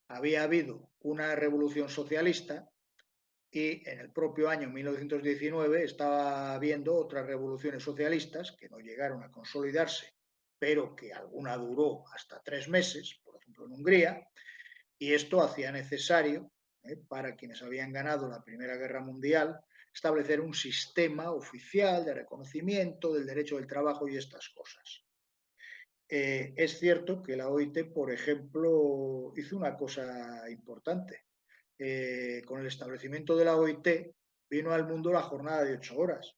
había habido una revolución socialista y en el propio año 1919 estaba habiendo otras revoluciones socialistas que no llegaron a consolidarse, pero que alguna duró hasta 3 meses, por ejemplo en Hungría, y esto hacía necesario, para quienes habían ganado la Primera Guerra Mundial, establecer un sistema oficial de reconocimiento del derecho del trabajo y estas cosas. Es cierto que la OIT, por ejemplo, hizo una cosa importante. Con el establecimiento de la OIT vino al mundo la jornada de 8 horas.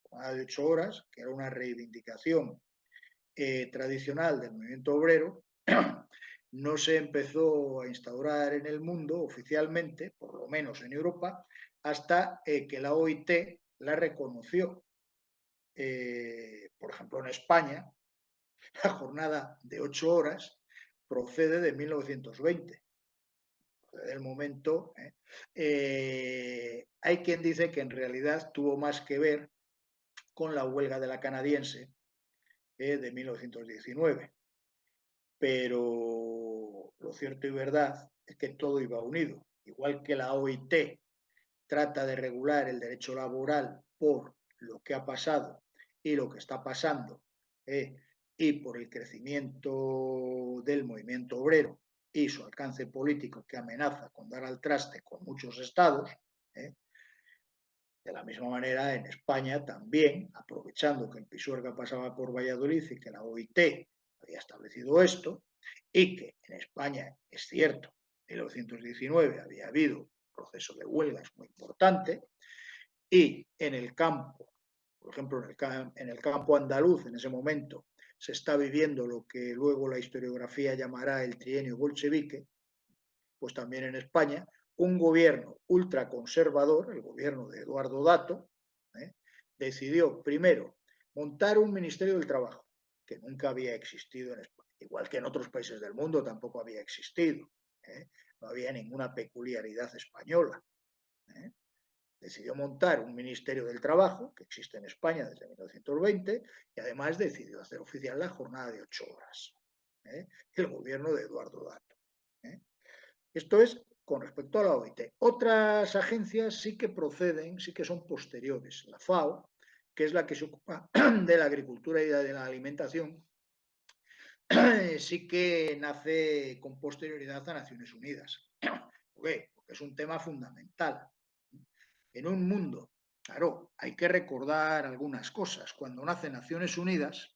La jornada de 8 horas, que era una reivindicación tradicional del movimiento obrero, no se empezó a instaurar en el mundo oficialmente, por lo menos en Europa, hasta que la OIT la reconoció. Por ejemplo, en España, la jornada de 8 horas procede de 1920. Del momento, hay quien dice que en realidad tuvo más que ver con la huelga de la canadiense de 1919. Pero lo cierto y verdad es que todo iba unido. Igual que la OIT trata de regular el derecho laboral por lo que ha pasado y lo que está pasando, y por el crecimiento del movimiento obrero y su alcance político que amenaza con dar al traste con muchos estados, de la misma manera en España también, aprovechando que el Pisuerga pasaba por Valladolid y que la OIT había establecido esto, y que en España, es cierto, en 1919 había habido un proceso de huelgas muy importante, y en el campo, por ejemplo, en el campo andaluz, en ese momento, se está viviendo lo que luego la historiografía llamará el trienio bolchevique, pues también en España, un gobierno ultraconservador, el gobierno de Eduardo Dato, decidió primero montar un Ministerio del Trabajo, que nunca había existido en España, igual que en otros países del mundo tampoco había existido, no había ninguna peculiaridad española. Decidió montar un Ministerio del Trabajo, que existe en España desde 1920, y además decidió hacer oficial la jornada de 8 horas. El gobierno de Eduardo Dato. Esto es con respecto a la OIT. Otras agencias sí que proceden, sí que son posteriores. La FAO, que es la que se ocupa de la agricultura y de la alimentación, sí que nace con posterioridad a Naciones Unidas. ¿Por qué? Porque es un tema fundamental. En un mundo, claro, hay que recordar algunas cosas. Cuando nace Naciones Unidas,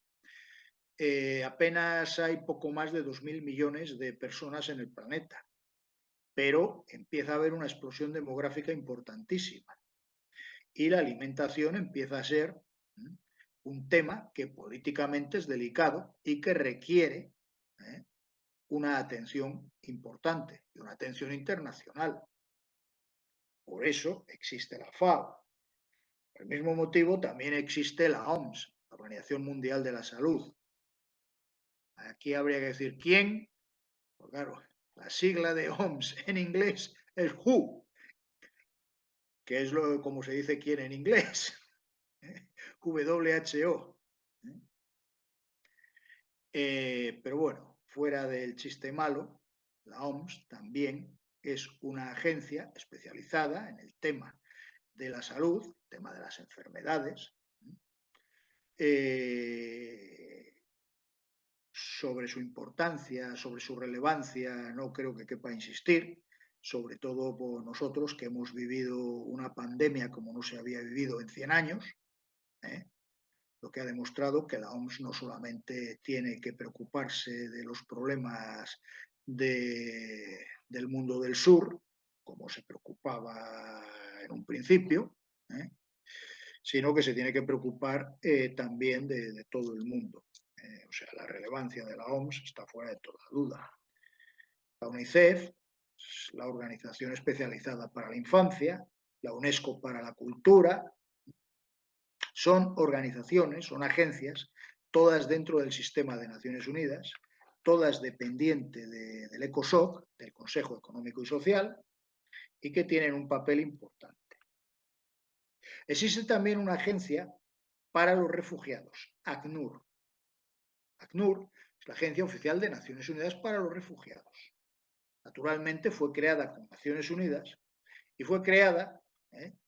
apenas hay poco más de 2.000 millones de personas en el planeta, pero empieza a haber una explosión demográfica importantísima y la alimentación empieza a ser un tema que políticamente es delicado y que requiere una atención importante y una atención internacional. Por eso existe la FAO. Por el mismo motivo también existe la OMS, la Organización Mundial de la Salud. Aquí habría que decir quién, pues claro, la sigla de OMS en inglés es WHO, que es como se dice quién en inglés, WHO. Pero bueno, fuera del chiste malo, la OMS también es una agencia especializada en el tema de la salud, el tema de las enfermedades, sobre su importancia, sobre su relevancia, no creo que quepa insistir, sobre todo por nosotros que hemos vivido una pandemia como no se había vivido en 100 años, lo que ha demostrado que la OMS no solamente tiene que preocuparse de los problemas del mundo del sur, como se preocupaba en un principio, sino que se tiene que preocupar también de todo el mundo. O sea, la relevancia de la OMS está fuera de toda duda. La UNICEF, la Organización Especializada para la Infancia, la UNESCO para la Cultura, son organizaciones, son agencias, todas dentro del sistema de Naciones Unidas, todas dependientes del ECOSOC, del Consejo Económico y Social, y que tienen un papel importante. Existe también una agencia para los refugiados, ACNUR. ACNUR es la Agencia Oficial de Naciones Unidas para los Refugiados. Naturalmente fue creada con Naciones Unidas y fue creada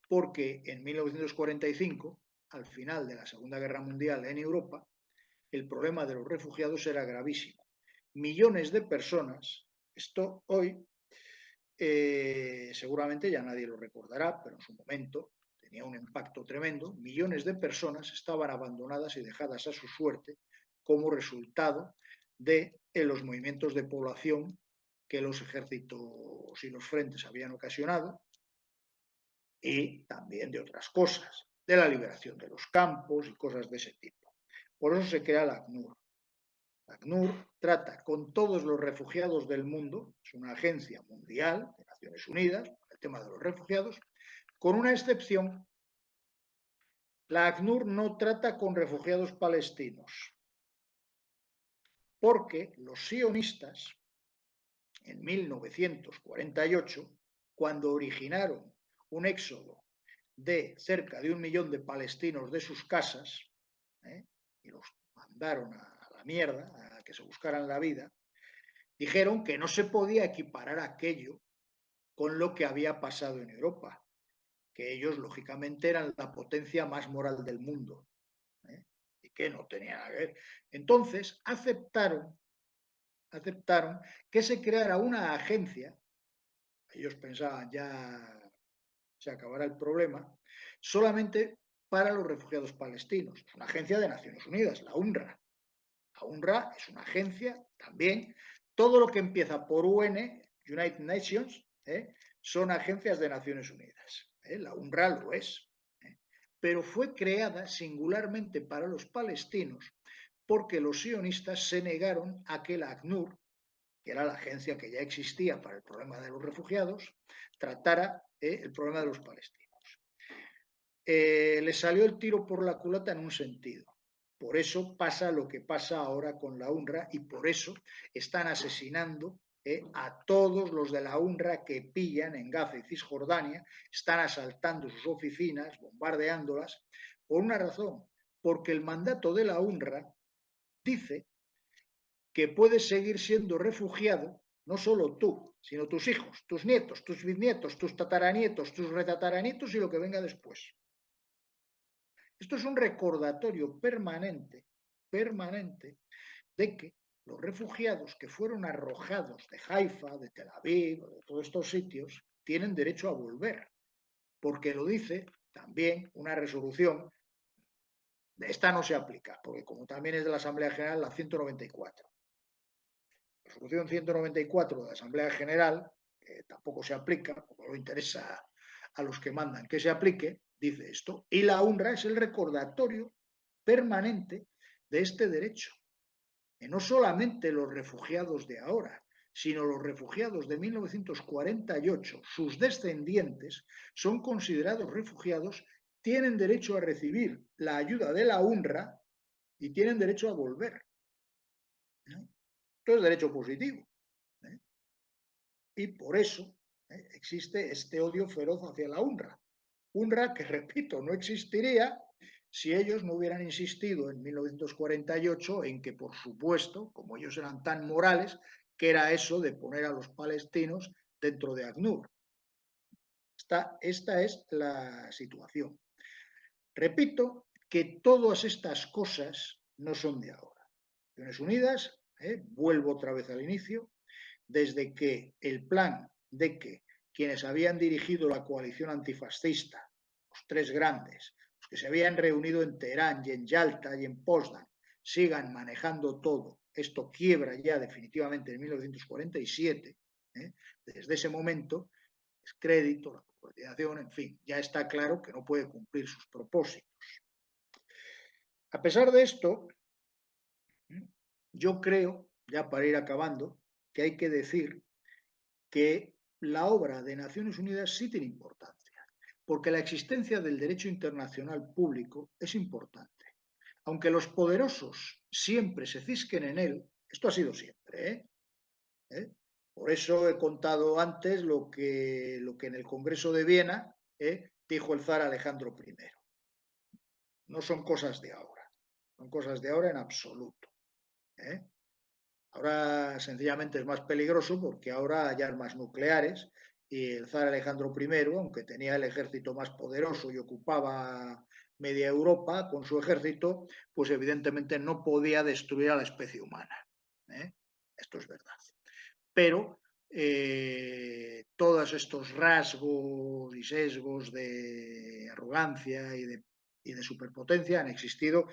porque en 1945, al final de la Segunda Guerra Mundial en Europa, el problema de los refugiados era gravísimo. Millones de personas, esto hoy seguramente ya nadie lo recordará, pero en su momento tenía un impacto tremendo, millones de personas estaban abandonadas y dejadas a su suerte como resultado de los movimientos de población que los ejércitos y los frentes habían ocasionado y también de otras cosas, de la liberación de los campos y cosas de ese tipo. Por eso se crea la ACNUR. La ACNUR trata con todos los refugiados del mundo, es una agencia mundial de Naciones Unidas, el tema de los refugiados, con una excepción. La ACNUR no trata con refugiados palestinos, porque los sionistas, en 1948, cuando originaron un éxodo de cerca de 1 millón de palestinos de sus casas, y los mandaron a la mierda, a que se buscaran la vida, dijeron que no se podía equiparar aquello con lo que había pasado en Europa, que ellos lógicamente eran la potencia más moral del mundo, y que no tenía nada que ver. Entonces aceptaron que se creara una agencia, ellos pensaban ya se acabará el problema, solamente para los refugiados palestinos. Es una agencia de Naciones Unidas, la UNRWA. La UNRWA es una agencia también. Todo lo que empieza por UN, United Nations, son agencias de Naciones Unidas. La UNRWA lo es. Pero fue creada singularmente para los palestinos porque los sionistas se negaron a que la ACNUR, que era la agencia que ya existía para el problema de los refugiados, tratara el problema de los palestinos. Le salió el tiro por la culata en un sentido. Por eso pasa lo que pasa ahora con la UNRWA y por eso están asesinando a todos los de la UNRWA que pillan en Gaza y Cisjordania, están asaltando sus oficinas, bombardeándolas, por una razón, porque el mandato de la UNRWA dice que puedes seguir siendo refugiado, no solo tú, sino tus hijos, tus nietos, tus bisnietos, tus tataranietos, tus retataranietos y lo que venga después. Esto es un recordatorio permanente de que los refugiados que fueron arrojados de Haifa, de Tel Aviv, de todos estos sitios, tienen derecho a volver, porque lo dice también una resolución. Esta no se aplica, porque como también es de la Asamblea General, la 194. La resolución 194 de la Asamblea General, que tampoco se aplica, porque no interesa a los que mandan que se aplique, dice esto. Y la UNRWA es el recordatorio permanente de este derecho. Que no solamente los refugiados de ahora, sino los refugiados de 1948, sus descendientes, son considerados refugiados, tienen derecho a recibir la ayuda de la UNRWA y tienen derecho a volver. Esto es derecho positivo. Y por eso existe este odio feroz hacia la UNRWA. UNRWA que, repito, no existiría si ellos no hubieran insistido en 1948 en que, por supuesto, como ellos eran tan morales, que era eso de poner a los palestinos dentro de ACNUR. Esta es la situación. Repito que todas estas cosas no son de ahora. Naciones Unidas, vuelvo otra vez al inicio, desde que el plan de que quienes habían dirigido la coalición antifascista, los tres grandes, los que se habían reunido en Teherán y en Yalta y en Potsdam, sigan manejando todo, esto quiebra ya definitivamente en 1947, desde ese momento, es crédito, la coordinación, en fin, ya está claro que no puede cumplir sus propósitos. A pesar de esto, yo creo, ya para ir acabando, que hay que decir que la obra de Naciones Unidas sí tiene importancia, porque la existencia del derecho internacional público es importante. Aunque los poderosos siempre se cisquen en él, esto ha sido siempre, Por eso he contado antes lo que en el Congreso de Viena dijo el zar Alejandro I. No son cosas de ahora, son cosas de ahora en absoluto. Ahora sencillamente es más peligroso porque ahora hay armas nucleares y el zar Alejandro I, aunque tenía el ejército más poderoso y ocupaba media Europa con su ejército, pues evidentemente no podía destruir a la especie humana. Esto es verdad. Pero todos estos rasgos y sesgos de arrogancia y de superpotencia han existido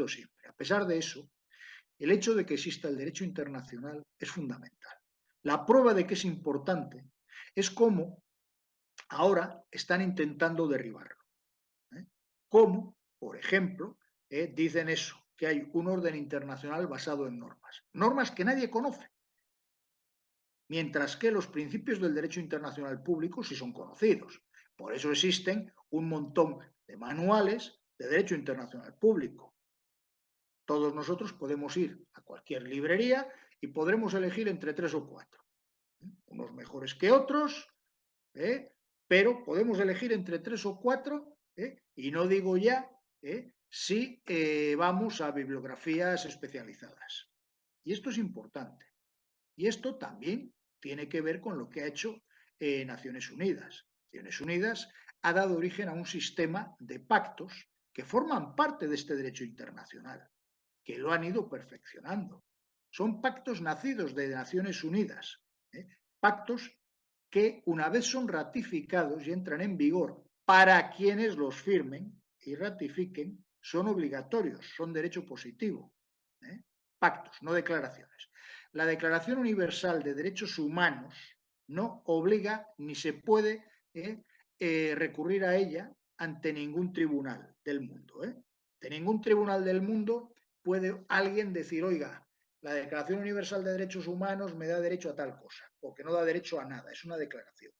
siempre. A pesar de eso, el hecho de que exista el derecho internacional es fundamental. La prueba de que es importante es cómo ahora están intentando derribarlo. Cómo, por ejemplo, dicen eso, que hay un orden internacional basado en normas que nadie conoce, mientras que los principios del derecho internacional público sí son conocidos. Por eso existen un montón de manuales de derecho internacional público. Todos nosotros podemos ir a cualquier librería y podremos elegir entre 3 o 4. Unos mejores que otros, pero podemos elegir entre 3 o 4, y no digo ya si vamos a bibliografías especializadas. Y esto es importante. Y esto también tiene que ver con lo que ha hecho Naciones Unidas. Naciones Unidas ha dado origen a un sistema de pactos que forman parte de este derecho internacional, que lo han ido perfeccionando. Son pactos nacidos de Naciones Unidas, pactos que una vez son ratificados y entran en vigor para quienes los firmen y ratifiquen, son obligatorios, son derecho positivo. Pactos, no declaraciones. La Declaración Universal de Derechos Humanos no obliga ni se puede recurrir a ella ante ningún tribunal del mundo. De ningún tribunal del mundo puede alguien decir, oiga, la Declaración Universal de Derechos Humanos me da derecho a tal cosa, porque no da derecho a nada, es una declaración.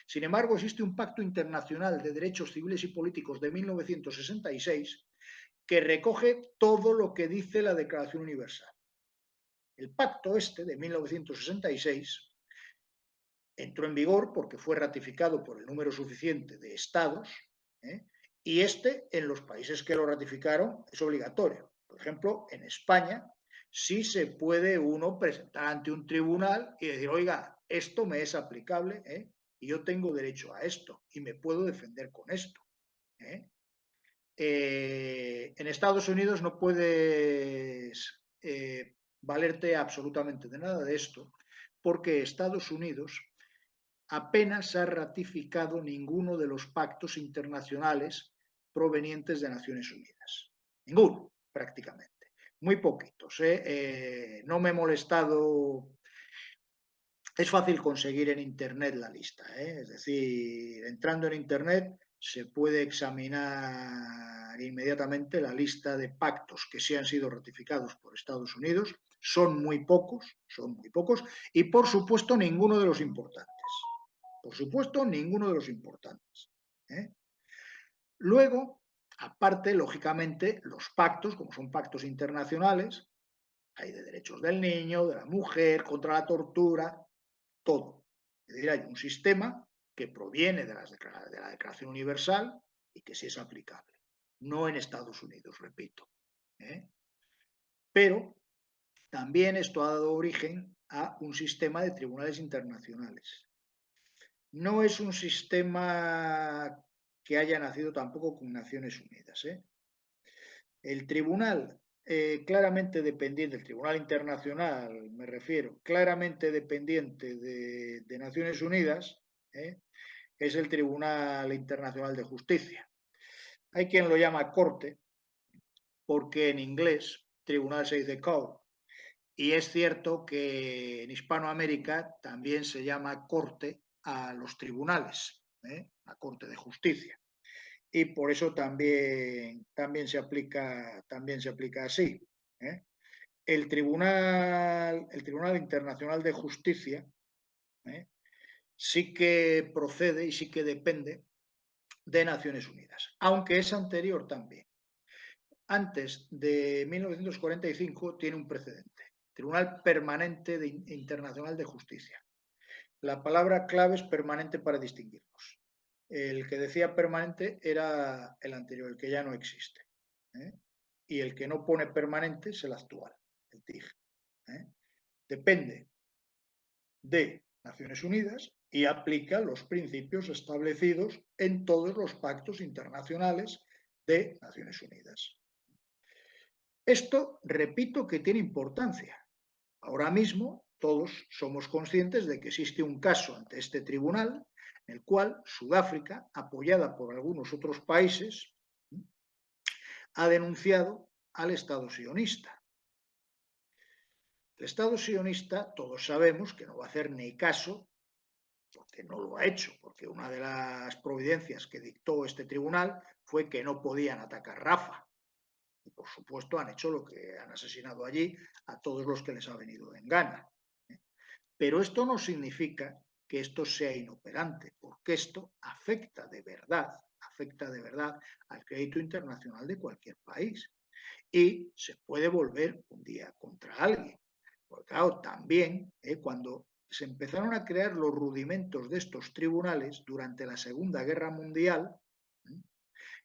Sin embargo, existe un Pacto Internacional de Derechos Civiles y Políticos de 1966 que recoge todo lo que dice la Declaración Universal. El pacto este de 1966 entró en vigor porque fue ratificado por el número suficiente de estados, y en los países que lo ratificaron es obligatorio. Por ejemplo, en España sí se puede uno presentar ante un tribunal y decir, oiga, esto me es aplicable y yo tengo derecho a esto y me puedo defender con esto. En Estados Unidos no puedes valerte absolutamente de nada de esto, porque Estados Unidos apenas ha ratificado ninguno de los pactos internacionales provenientes de Naciones Unidas. Ninguno, prácticamente. Muy poquitos. No me he molestado. Es fácil conseguir en Internet la lista, es decir, entrando en Internet se puede examinar inmediatamente la lista de pactos que sí han sido ratificados por Estados Unidos. Son muy pocos, y por supuesto ninguno de los importantes. Por supuesto, ninguno de los importantes. ¿eh? Luego, aparte, lógicamente, los pactos, como son pactos internacionales, hay de derechos del niño, de la mujer, contra la tortura, todo. Es decir, hay un sistema que proviene de la Declaración Universal y que sí es aplicable. No en Estados Unidos, repito. Pero también esto ha dado origen a un sistema de tribunales internacionales. No es un sistema que haya nacido tampoco con Naciones Unidas. El tribunal claramente dependiente, el Tribunal Internacional, me refiero, claramente dependiente de Naciones Unidas, es el Tribunal Internacional de Justicia. Hay quien lo llama corte, porque en inglés tribunal se dice court, y es cierto que en Hispanoamérica también se llama corte a los tribunales, la Corte de Justicia. Y por eso también se aplica así. El Tribunal Internacional de Justicia sí que procede y sí que depende de Naciones Unidas, aunque es anterior también. Antes de 1945 tiene un precedente, Tribunal Permanente Internacional de Justicia. La palabra clave es permanente para distinguirlos. El que decía permanente era el anterior, el que ya no existe. Y el que no pone permanente es el actual, el TIG. Depende de Naciones Unidas y aplica los principios establecidos en todos los pactos internacionales de Naciones Unidas. Esto, repito, que tiene importancia. Ahora mismo todos somos conscientes de que existe un caso ante este tribunal en el cual Sudáfrica, apoyada por algunos otros países, ha denunciado al Estado sionista. El Estado sionista, todos sabemos que no va a hacer ni caso, porque no lo ha hecho, porque una de las providencias que dictó este tribunal fue que no podían atacar Rafah. Y por supuesto han hecho lo que han asesinado allí a todos los que les ha venido en gana. Pero esto no significa que esto sea inoperante, porque esto afecta de verdad al crédito internacional de cualquier país. Y se puede volver un día contra alguien. Porque claro, también cuando se empezaron a crear los rudimentos de estos tribunales durante la Segunda Guerra Mundial,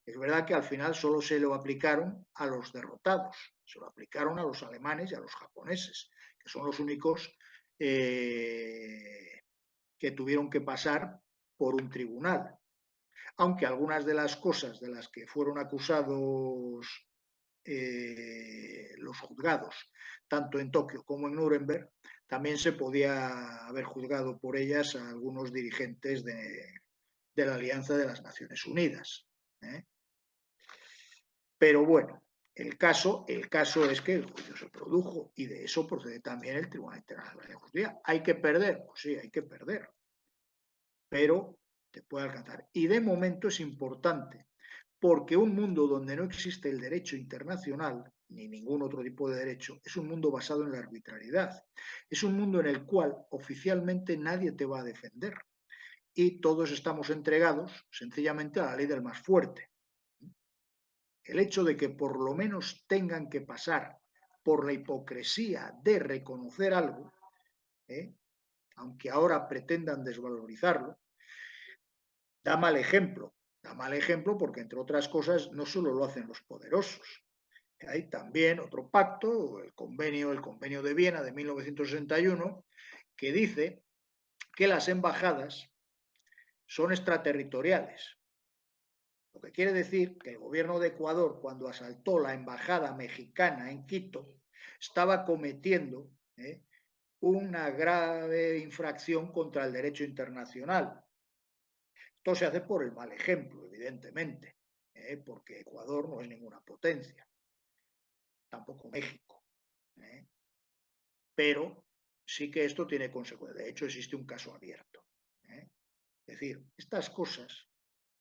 es verdad que al final solo se lo aplicaron a los derrotados, se lo aplicaron a los alemanes y a los japoneses, que son los únicos que tuvieron que pasar por un tribunal. Aunque algunas de las cosas de las que fueron acusados los juzgados, tanto en Tokio como en Nuremberg, también se podía haber juzgado por ellas a algunos dirigentes de la Alianza de las Naciones Unidas. Pero bueno, el caso es que el juicio se produjo y de eso procede también el Tribunal Internacional de Justicia. ¿Hay que perder? Pues sí, hay que perder. Pero te puede alcanzar. Y de momento es importante, porque un mundo donde no existe el derecho internacional, ni ningún otro tipo de derecho, es un mundo basado en la arbitrariedad. Es un mundo en el cual oficialmente nadie te va a defender y todos estamos entregados sencillamente a la ley del más fuerte. El hecho de que por lo menos tengan que pasar por la hipocresía de reconocer algo, aunque ahora pretendan desvalorizarlo, da mal ejemplo. Da mal ejemplo porque, entre otras cosas, no solo lo hacen los poderosos. Hay también otro pacto, el convenio de Viena de 1961, que dice que las embajadas son extraterritoriales. Lo que quiere decir que el gobierno de Ecuador, cuando asaltó la embajada mexicana en Quito, estaba cometiendo una grave infracción contra el derecho internacional. Esto se hace por el mal ejemplo, evidentemente, porque Ecuador no es ninguna potencia, tampoco México. Pero sí que esto tiene consecuencias. De hecho, existe un caso abierto. Es decir, estas cosas,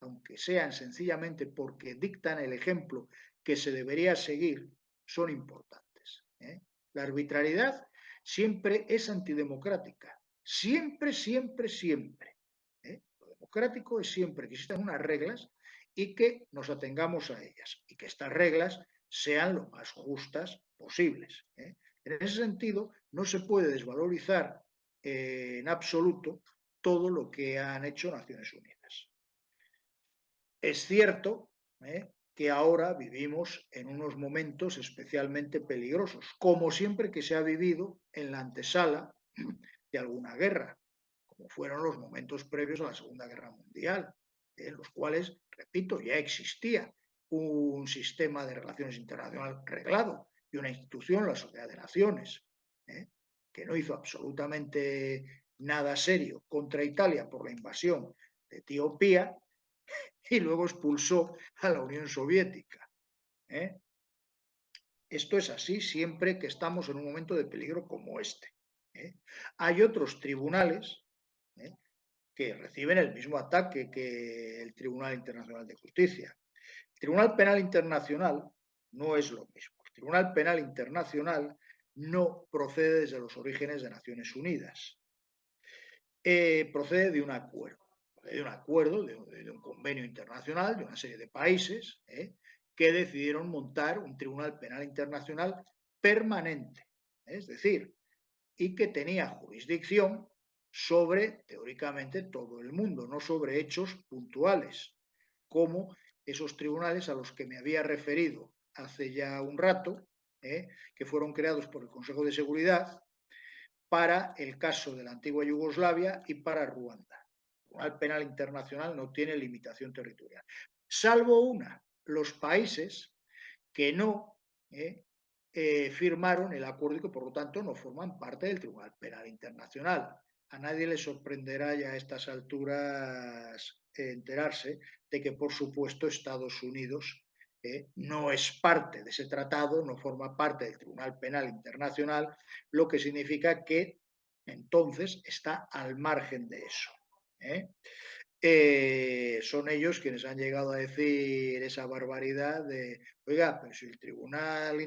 aunque sean sencillamente porque dictan el ejemplo que se debería seguir, son importantes. La arbitrariedad siempre es antidemocrática. Siempre, siempre, siempre. Lo democrático es siempre que existan unas reglas y que nos atengamos a ellas y que estas reglas sean lo más justas posibles. En ese sentido, no se puede desvalorizar en absoluto todo lo que han hecho Naciones Unidas. Es cierto que ahora vivimos en unos momentos especialmente peligrosos, como siempre que se ha vivido en la antesala de alguna guerra, como fueron los momentos previos a la Segunda Guerra Mundial, en los cuales, repito, ya existía un sistema de relaciones internacionales reglado y una institución, la Sociedad de Naciones, que no hizo absolutamente nada serio contra Italia por la invasión de Etiopía y luego expulsó a la Unión Soviética. Esto es así siempre que estamos en un momento de peligro como este. Hay otros tribunales que reciben el mismo ataque que el Tribunal Internacional de Justicia. El Tribunal Penal Internacional no es lo mismo. El Tribunal Penal Internacional no procede desde los orígenes de Naciones Unidas. Procede de un acuerdo. De un acuerdo, de un convenio internacional de una serie de países que decidieron montar un Tribunal Penal Internacional permanente. Es decir, y que tenía jurisdicción sobre, teóricamente, todo el mundo, no sobre hechos puntuales, como esos tribunales a los que me había referido hace ya un rato, que fueron creados por el Consejo de Seguridad para el caso de la antigua Yugoslavia y para Ruanda. El Tribunal Penal Internacional no tiene limitación territorial, salvo una, los países que no firmaron el acuerdo y que por lo tanto no forman parte del Tribunal Penal Internacional. A nadie le sorprenderá ya a estas alturas enterarse de que, por supuesto, Estados Unidos no es parte de ese tratado, no forma parte del Tribunal Penal Internacional, lo que significa que entonces está al margen de eso. Son ellos quienes han llegado a decir esa barbaridad de, oiga, pero si el Tribunal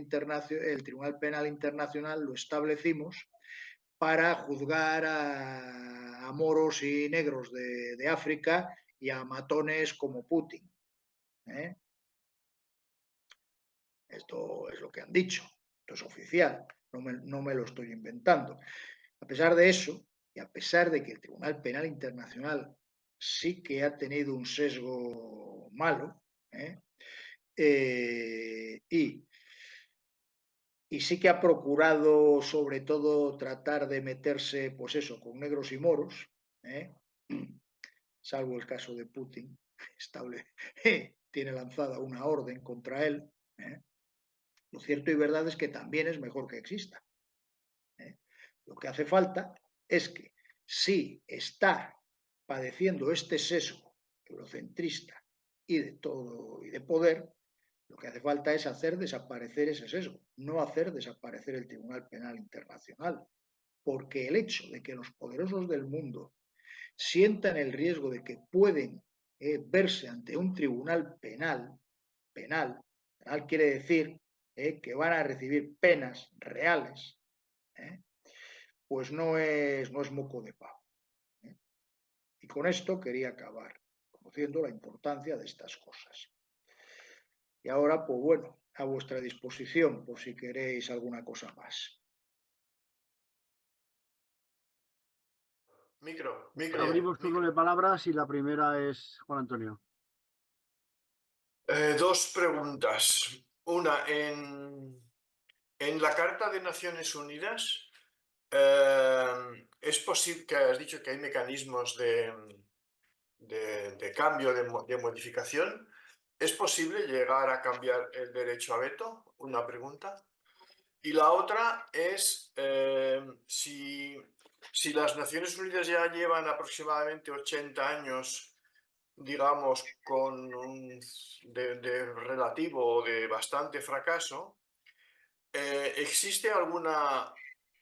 Penal Internacional lo establecimos para juzgar a moros y negros de África y a matones como Putin. Esto es lo que han dicho, esto es oficial, no me lo estoy inventando. A pesar de eso, y a pesar de que el Tribunal Penal Internacional sí que ha tenido un sesgo malo, y sí que ha procurado sobre todo tratar de meterse, pues eso, con negros y moros, salvo el caso de Putin, tiene lanzada una orden contra él. Lo cierto y verdad es que también es mejor que exista. Lo que hace falta es que si está padeciendo este sesgo eurocentrista y de todo y de poder, lo que hace falta es hacer desaparecer ese sesgo, no hacer desaparecer el Tribunal Penal Internacional, porque el hecho de que los poderosos del mundo sientan el riesgo de que pueden verse ante un tribunal penal quiere decir que van a recibir penas reales, pues no es moco de pavo. Y con esto quería acabar, conociendo la importancia de estas cosas. Y ahora, pues bueno, a vuestra disposición por si queréis alguna cosa más. Micro. Abrimos turno de palabras y la primera es Juan Antonio. Dos preguntas. Una, en la Carta de Naciones Unidas, es posible que has dicho que hay mecanismos de cambio, de modificación. ¿Es posible llegar a cambiar el derecho a veto? Una pregunta. Y la otra es si las Naciones Unidas ya llevan aproximadamente 80 años, digamos, de relativo o de bastante fracaso, ¿existe alguna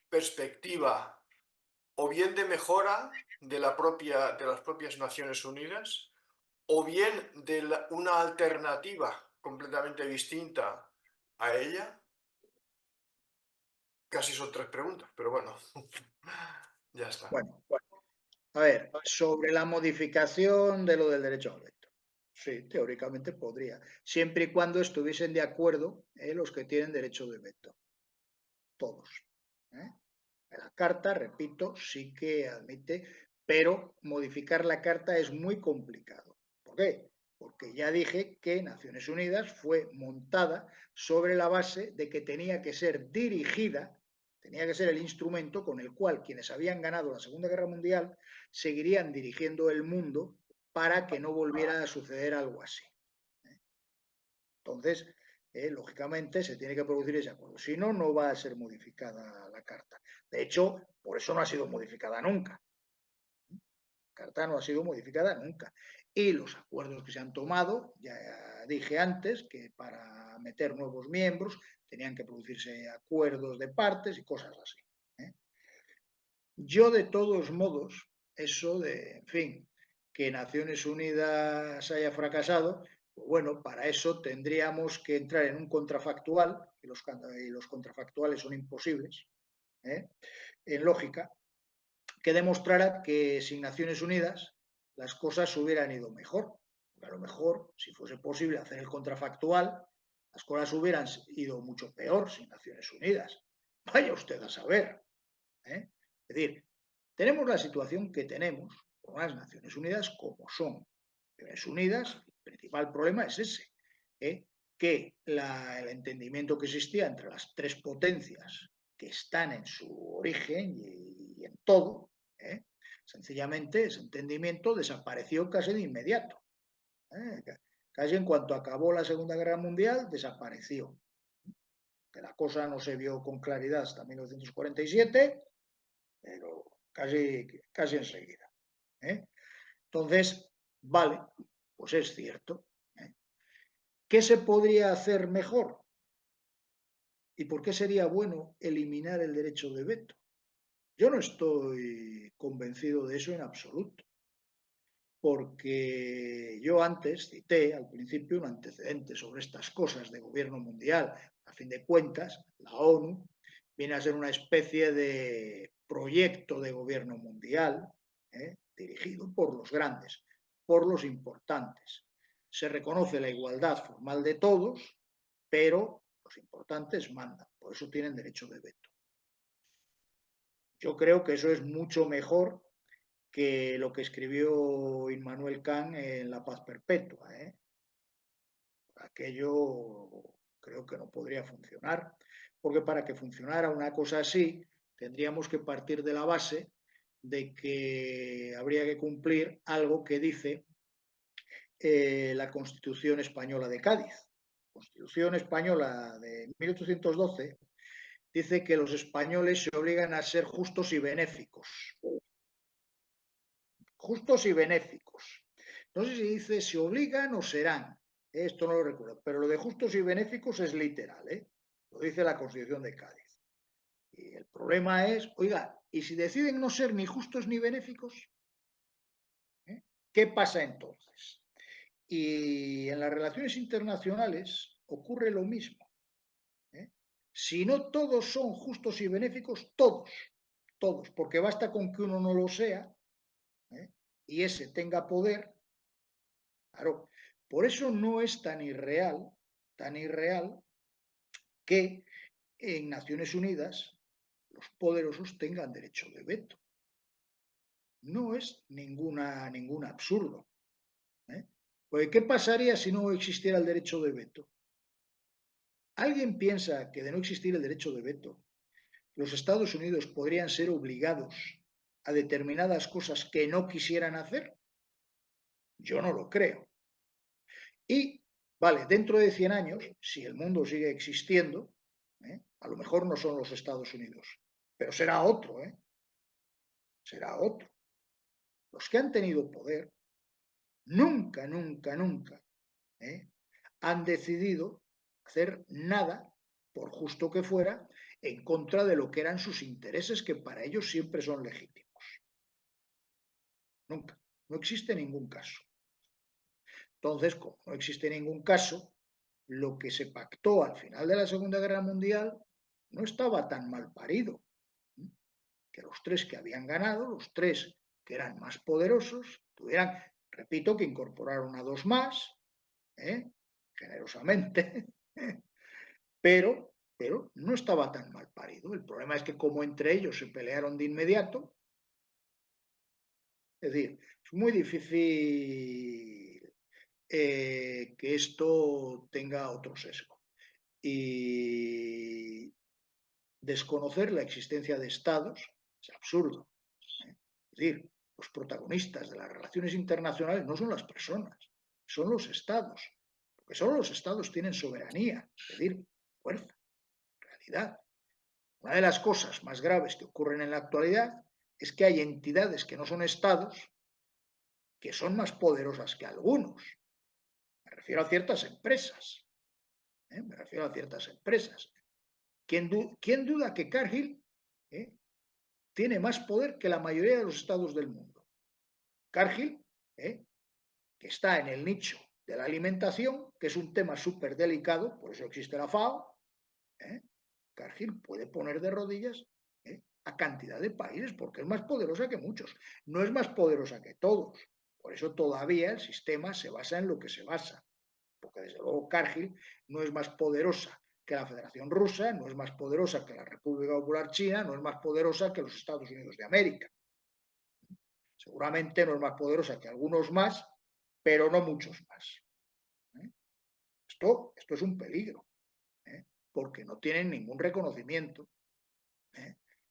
perspectiva o bien de mejora de las propias Naciones Unidas, o bien de una alternativa completamente distinta a ella? Casi son 3 preguntas, pero bueno, ya está. Bueno, a ver, sobre la modificación de lo del derecho al veto. Sí, teóricamente podría, siempre y cuando estuviesen de acuerdo los que tienen derecho de veto. Todos. La carta, repito, sí que admite, pero modificar la carta es muy complicado. ¿Por qué? Porque ya dije que Naciones Unidas fue montada sobre la base de que tenía que ser dirigida, tenía que ser el instrumento con el cual quienes habían ganado la Segunda Guerra Mundial seguirían dirigiendo el mundo para que no volviera a suceder algo así. Entonces, lógicamente, se tiene que producir ese acuerdo. Si no, no va a ser modificada la carta. De hecho, por eso no ha sido modificada nunca. La carta no ha sido modificada nunca. Y los acuerdos que se han tomado, ya dije antes que para meter nuevos miembros tenían que producirse acuerdos de partes y cosas así. Yo, de todos modos, eso de, en fin, que Naciones Unidas haya fracasado, pues bueno, para eso tendríamos que entrar en un contrafactual, y los contrafactuales son imposibles, en lógica, que demostrara que sin Naciones Unidas las cosas hubieran ido mejor. Porque a lo mejor, si fuese posible hacer el contrafactual, las cosas hubieran ido mucho peor sin Naciones Unidas. Vaya usted a saber. Es decir, tenemos la situación que tenemos con las Naciones Unidas como son. Naciones Unidas, el principal problema es ese, que el entendimiento que existía entre las 3 potencias que están en su origen y en todo, sencillamente ese entendimiento desapareció casi de inmediato. Casi en cuanto acabó la Segunda Guerra Mundial, desapareció. Que la cosa no se vio con claridad hasta 1947, pero casi enseguida. Entonces, vale, pues es cierto. ¿Qué se podría hacer mejor? ¿Y por qué sería bueno eliminar el derecho de veto? Yo no estoy convencido de eso en absoluto, porque yo antes cité al principio un antecedente sobre estas cosas de gobierno mundial. A fin de cuentas, la ONU viene a ser una especie de proyecto de gobierno mundial, dirigido por los grandes, por los importantes. Se reconoce la igualdad formal de todos, pero los importantes mandan, por eso tienen derecho de veto. Yo creo que eso es mucho mejor que lo que escribió Immanuel Kant en La Paz Perpetua. Aquello creo que no podría funcionar, porque para que funcionara una cosa así, tendríamos que partir de la base de que habría que cumplir algo que dice la Constitución Española de Cádiz. La Constitución Española de 1812 dice que los españoles se obligan a ser justos y benéficos. Justos y benéficos. No sé si dice se obligan o serán. Esto no lo recuerdo, pero lo de justos y benéficos es literal, lo dice la Constitución de Cádiz. Y el problema es, oiga, ¿y si deciden no ser ni justos ni benéficos? ¿Qué pasa entonces? Y en las relaciones internacionales ocurre lo mismo. Si no todos son justos y benéficos, todos, porque basta con que uno no lo sea, y ese tenga poder. Claro, por eso no es tan irreal que en Naciones Unidas los poderosos tengan derecho de veto. No es ningún absurdo. Porque ¿qué pasaría si no existiera el derecho de veto? ¿Alguien piensa que de no existir el derecho de veto, los Estados Unidos podrían ser obligados a determinadas cosas que no quisieran hacer? Yo no lo creo. Y, vale, dentro de 100 años, si el mundo sigue existiendo, A lo mejor no son los Estados Unidos, pero será otro, ¿eh? Será otro. Los que han tenido poder nunca, nunca, nunca han decidido hacer nada, por justo que fuera, en contra de lo que eran sus intereses, que para ellos siempre son legítimos. Nunca. No existe ningún caso. Entonces, como no existe ningún caso, lo que se pactó al final de la Segunda Guerra Mundial no estaba tan mal parido. Que los tres que habían ganado, los tres que eran más poderosos, tuvieran, repito, que incorporaron a dos más, generosamente, pero no estaba tan mal parido. El problema es que como entre ellos se pelearon de inmediato, es decir, es muy difícil que esto tenga otro sesgo. Y desconocer la existencia de estados es absurdo. Es decir, los protagonistas de las relaciones internacionales no son las personas, son los estados, porque solo los estados tienen soberanía, es decir, fuerza, realidad. Una de las cosas más graves que ocurren en la actualidad es que hay entidades que no son estados que son más poderosas que algunos. Me refiero a ciertas empresas. Me refiero a ciertas empresas. ¿Quién duda que Cargill tiene más poder que la mayoría de los estados del mundo? Cargill, que está en el nicho de la alimentación, que es un tema súper delicado, por eso existe la FAO, Cargill puede poner de rodillas a cantidad de países, porque es más poderosa que muchos. No es más poderosa que todos. Por eso todavía el sistema se basa en lo que se basa. Porque desde luego Cargill no es más poderosa que la Federación Rusa, no es más poderosa que la República Popular China, no es más poderosa que los Estados Unidos de América. Seguramente no es más poderosa que algunos más, pero no muchos más. Esto es un peligro, porque no tienen ningún reconocimiento.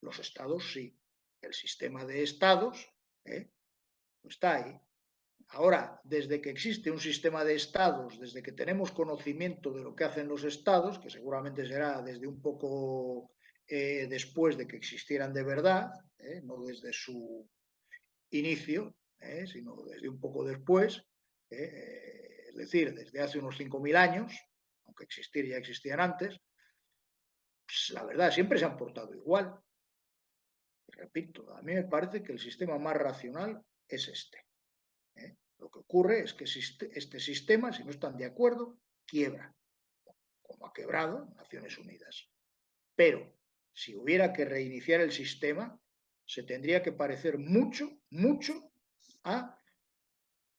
Los estados sí. El sistema de estados está ahí. Ahora, desde que existe un sistema de estados, desde que tenemos conocimiento de lo que hacen los estados, que seguramente será desde un poco después de que existieran de verdad, no desde su inicio, sino desde un poco después, es decir, desde hace unos 5.000 años, aunque existir ya existían antes, pues la verdad siempre se han portado igual. Repito, a mí me parece que el sistema más racional es este. Lo que ocurre es que este sistema, si no están de acuerdo, quiebra, como ha quebrado Naciones Unidas. Pero si hubiera que reiniciar el sistema, se tendría que parecer mucho, mucho a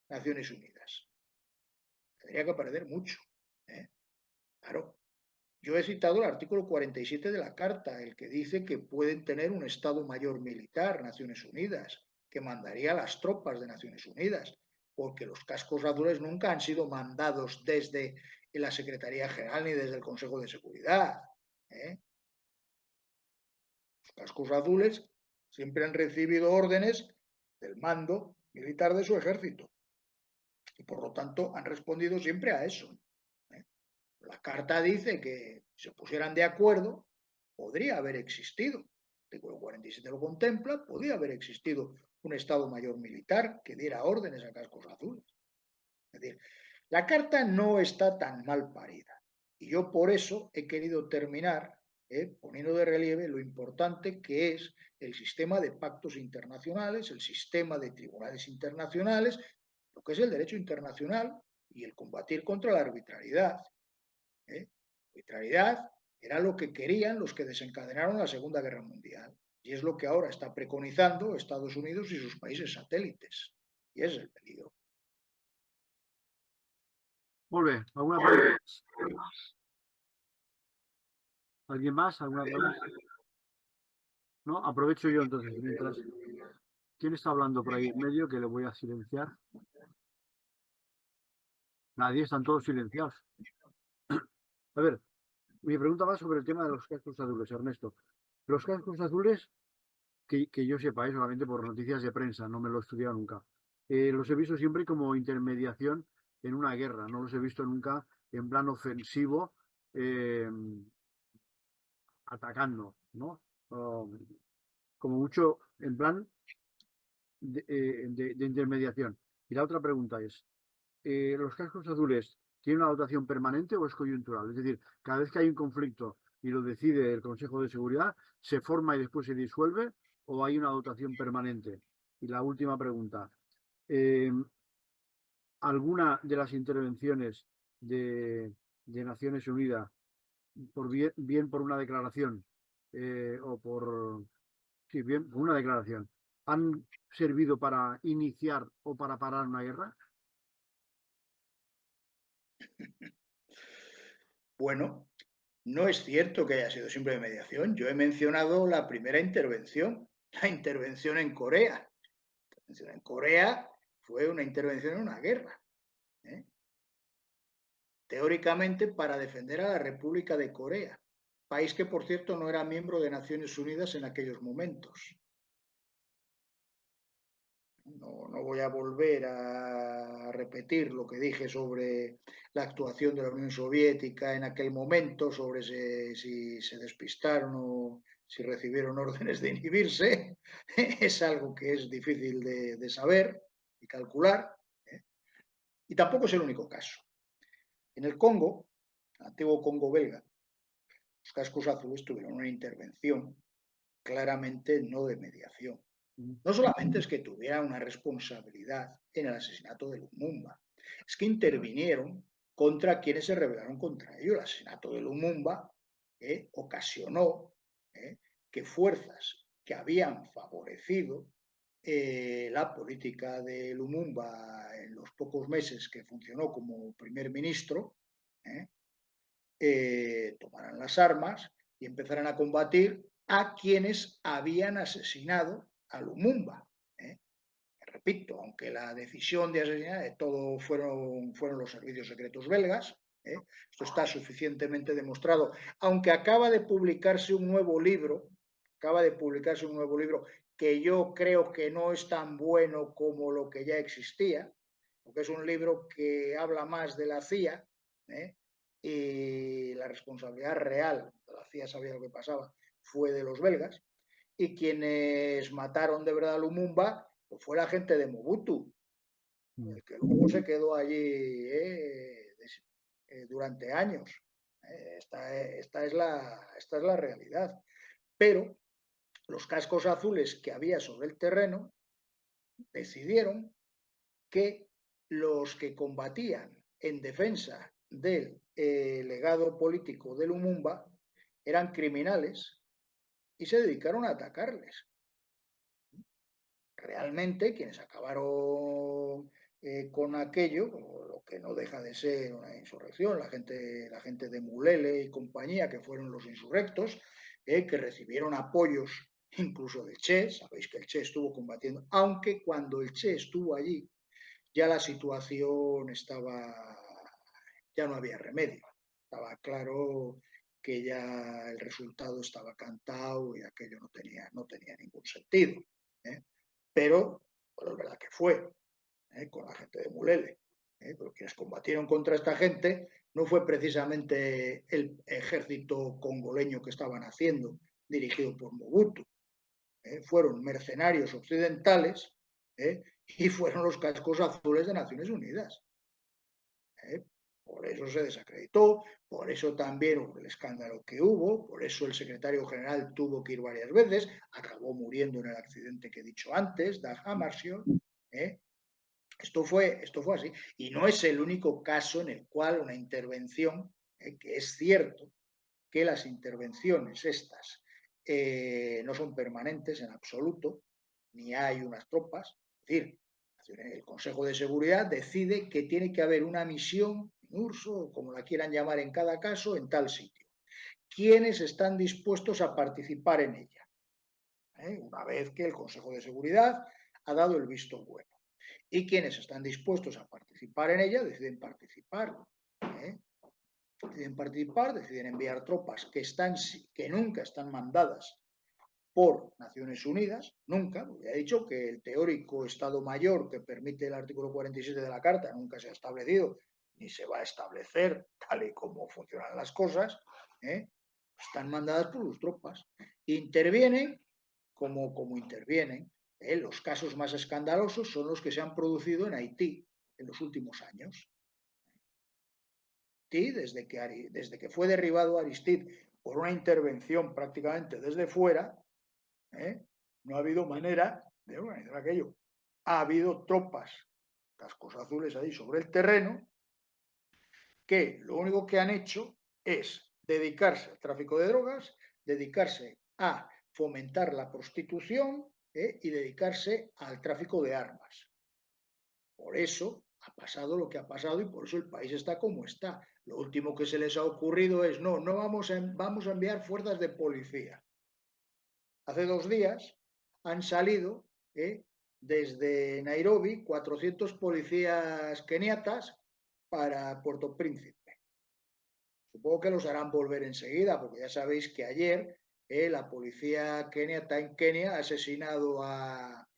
Naciones Unidas. Tendría que parecer mucho. Claro. Yo he citado el artículo 47 de la Carta, el que dice que pueden tener un Estado Mayor Militar, Naciones Unidas, que mandaría las tropas de Naciones Unidas, porque los cascos azules nunca han sido mandados desde la Secretaría General ni desde el Consejo de Seguridad. Los cascos azules siempre han recibido órdenes del mando militar de su ejército y por lo tanto han respondido siempre a eso. La Carta dice que si se pusieran de acuerdo, podría haber existido, el artículo 47 lo contempla, podría haber existido un Estado Mayor Militar que diera órdenes a cascos azules. Es decir, la Carta no está tan mal parida. Y yo por eso he querido terminar poniendo de relieve lo importante que es el sistema de pactos internacionales, el sistema de tribunales internacionales, lo que es el derecho internacional y el combatir contra la arbitrariedad. Arbitrariedad era lo que querían los que desencadenaron la Segunda Guerra Mundial y es lo que ahora está preconizando Estados Unidos y sus países satélites. Y ese es el peligro. Molt bé. ¿Alguna pregunta? ¿Alguien más? ¿Alguna pregunta? No, aprovecho yo entonces mientras. ¿Quién está hablando por ahí en medio que le voy a silenciar? Nadie, están todos silenciados. A ver, mi pregunta va sobre el tema de los cascos azules, Ernesto. Los cascos azules, que yo sepa, solamente por noticias de prensa, no me lo he estudiado nunca. Los he visto siempre como intermediación en una guerra, no los he visto nunca en plan ofensivo, atacando, ¿no? Como mucho en plan de intermediación. Y la otra pregunta es, ¿los cascos azules tienen una dotación permanente o es coyuntural? Es decir, cada vez que hay un conflicto y lo decide el Consejo de Seguridad, ¿se forma y después se disuelve o hay una dotación permanente? Y la última pregunta, eh, ¿alguna de las intervenciones de Naciones Unidas, bien por una declaración o por, sí, bien por una declaración, han servido para iniciar o para parar una guerra? Bueno, no es cierto que haya sido simple mediación. Yo he mencionado la primera intervención, la intervención en Corea. La intervención en Corea fue una intervención en una guerra, ¿eh? Teóricamente para defender a la República de Corea, país que, por cierto, no era miembro de Naciones Unidas en aquellos momentos. No voy a volver a repetir lo que dije sobre la actuación de la Unión Soviética en aquel momento, sobre si se despistaron o si recibieron órdenes de inhibirse. Es algo que es difícil de saber y calcular, ¿eh? Y tampoco es el único caso. En el Congo, el antiguo Congo belga, los cascos azules tuvieron una intervención claramente no de mediación. No solamente es que tuvieran una responsabilidad en el asesinato de Lumumba, es que intervinieron contra quienes se rebelaron contra ellos. El asesinato de Lumumba ocasionó que fuerzas que habían favorecido la política de Lumumba en los pocos meses que funcionó como primer ministro, tomaran las armas y empezaran a combatir a quienes habían asesinado a Lumumba. Repito, aunque la decisión de asesinar de todo fueron los servicios secretos belgas, esto está suficientemente demostrado, aunque acaba de publicarse un nuevo libro, que yo creo que no es tan bueno como lo que ya existía, porque es un libro que habla más de la CIA, y la responsabilidad real, la CIA sabía lo que pasaba, fue de los belgas, y quienes mataron de verdad a Lumumba pues fue la gente de Mobutu, el que luego se quedó allí durante años. Esta es la realidad. Pero los cascos azules que había sobre el terreno decidieron que los que combatían en defensa del legado político de Lumumba eran criminales y se dedicaron a atacarles. Realmente quienes acabaron con aquello, lo que no deja de ser una insurrección, la gente de Mulele y compañía, que fueron los insurrectos, que recibieron apoyos incluso del Che. Sabéis que el Che estuvo combatiendo, aunque cuando el Che estuvo allí ya la situación ya no había remedio, estaba claro que ya el resultado estaba cantado y aquello no tenía ningún sentido, ¿eh? Pero es verdad que fue, con la gente de Mulele, pero quienes combatieron contra esta gente no fue precisamente el ejército congoleño que estaban haciendo, dirigido por Mobutu, fueron mercenarios occidentales y fueron los cascos azules de Naciones Unidas. Por eso se desacreditó, por eso también hubo el escándalo que hubo, por eso el secretario general tuvo que ir varias veces, acabó muriendo en el accidente que he dicho antes, Dag Hammarskjöld. Esto fue así. Y no es el único caso en el cual una intervención, que es cierto que las intervenciones estas no son permanentes en absoluto, ni hay unas tropas, es decir, el Consejo de Seguridad decide que tiene que haber una misión, URSO, como la quieran llamar en cada caso, en tal sitio. ¿Quiénes están dispuestos a participar en ella? Una vez que el Consejo de Seguridad ha dado el visto bueno. Y quienes están dispuestos a participar en ella deciden participar. Deciden enviar tropas que nunca están mandadas por Naciones Unidas, nunca, porque ha dicho que el teórico Estado Mayor que permite el artículo 47 de la Carta nunca se ha establecido ni se va a establecer tal y como funcionan las cosas, Están mandadas por sus tropas. Intervienen como intervienen. Los casos más escandalosos son los que se han producido en Haití en los últimos años. Haití, desde que fue derribado Aristide por una intervención prácticamente desde fuera, no ha habido manera de organizar aquello. Ha habido tropas, cascos azules ahí sobre el terreno, que lo único que han hecho es dedicarse al tráfico de drogas, dedicarse a fomentar la prostitución y dedicarse al tráfico de armas. Por eso ha pasado lo que ha pasado y por eso el país está como está. Lo último que se les ha ocurrido es no vamos a enviar fuerzas de policía. Hace 2 días han salido desde Nairobi 400 policías keniatas para Puerto Príncipe. Supongo que los harán volver enseguida, porque ya sabéis que ayer la policía keniata en Kenia ha asesinado a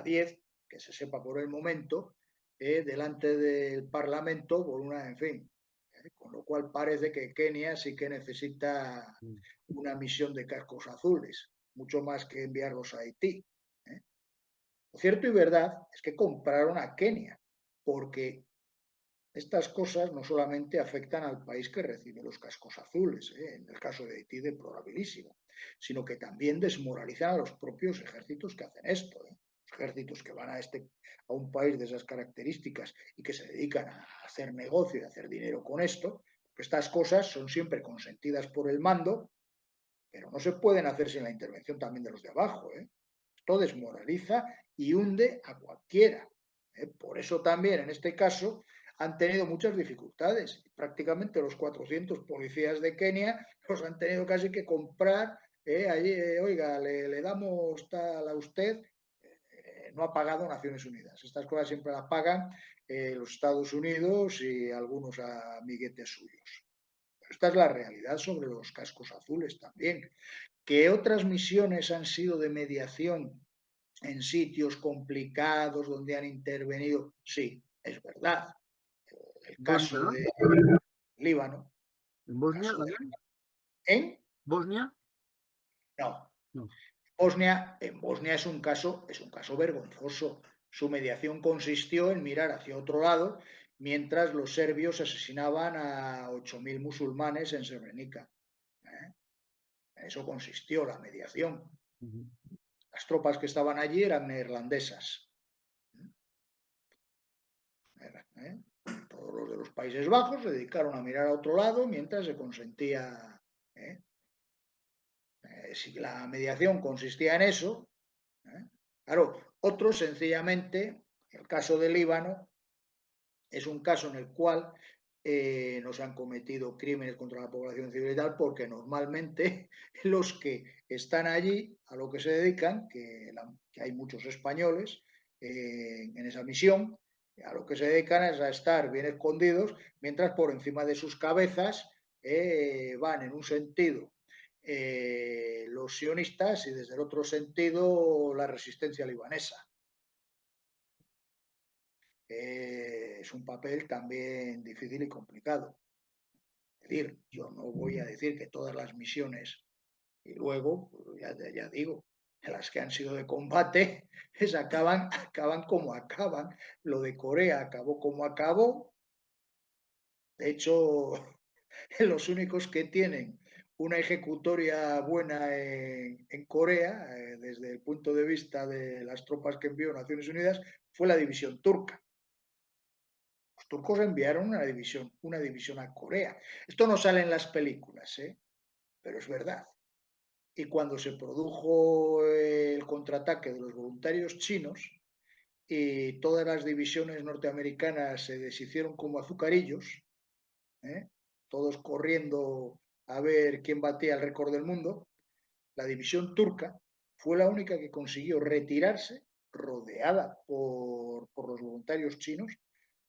10, que se sepa por el momento, delante del Parlamento por una, en fin, con lo cual parece que Kenia sí que necesita una misión de cascos azules, mucho más que enviarlos a Haití. Lo cierto y verdad es que compraron a Kenia, porque estas cosas no solamente afectan al país que recibe los cascos azules, en el caso de Haití deplorabilísimo, sino que también desmoralizan a los propios ejércitos que hacen esto. Los ejércitos que van a un país de esas características y que se dedican a hacer negocio y a hacer dinero con esto, porque estas cosas son siempre consentidas por el mando, pero no se pueden hacer sin la intervención también de los de abajo. Esto desmoraliza y hunde a cualquiera. Por eso también en este caso han tenido muchas dificultades. Prácticamente los 400 policías de Kenia los han tenido casi que comprar. Oiga, le damos tal a usted. No ha pagado Naciones Unidas. Estas cosas siempre las pagan los Estados Unidos y algunos amiguetes suyos. Pero esta es la realidad sobre los cascos azules también. Que otras misiones han sido de mediación en sitios complicados donde han intervenido, sí, es verdad. El Bosnia, caso ¿no? de Líbano. ¿En Bosnia también? ¿En? ¿Bosnia? No. No. En Bosnia es un caso vergonzoso. Su mediación consistió en mirar hacia otro lado mientras los serbios asesinaban a 8.000 musulmanes en Srebrenica. En eso consistió la mediación. Las tropas que estaban allí eran neerlandesas. Todos los de los Países Bajos se dedicaron a mirar a otro lado mientras se consentía. Si la mediación consistía en eso, claro, otros sencillamente, el caso del Líbano, es un caso en el cual no se han cometido crímenes contra la población civil y tal, porque normalmente los que están allí, a lo que se dedican, que hay muchos españoles en esa misión, a lo que se dedican es a estar bien escondidos, mientras por encima de sus cabezas van en un sentido los sionistas y desde el otro sentido la resistencia libanesa. Es un papel también difícil y complicado. Es decir, yo no voy a decir que todas las misiones, y luego, pues ya digo, las que han sido de combate, acaban como acaban. Lo de Corea acabó como acabó. De hecho, los únicos que tienen una ejecutoria buena en Corea, desde el punto de vista de las tropas que envió Naciones Unidas, fue la división turca. Los turcos enviaron una división a Corea. Esto no sale en las películas, pero es verdad. Y cuando se produjo el contraataque de los voluntarios chinos y todas las divisiones norteamericanas se deshicieron como azucarillos, todos corriendo a ver quién batía el récord del mundo, la división turca fue la única que consiguió retirarse, rodeada por los voluntarios chinos,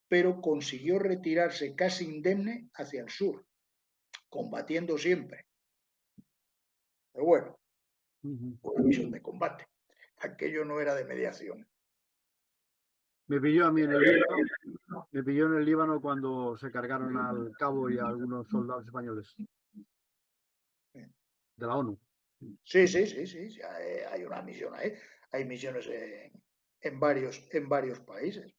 pero consiguió retirarse casi indemne hacia el sur, combatiendo siempre. Pero bueno, fue misión de combate. Aquello no era de mediación. Me pilló a mí en el Líbano, me pilló en el Líbano cuando se cargaron al cabo y a algunos soldados españoles. de la ONU. Sí, hay una misión ahí. Hay misiones en varios países.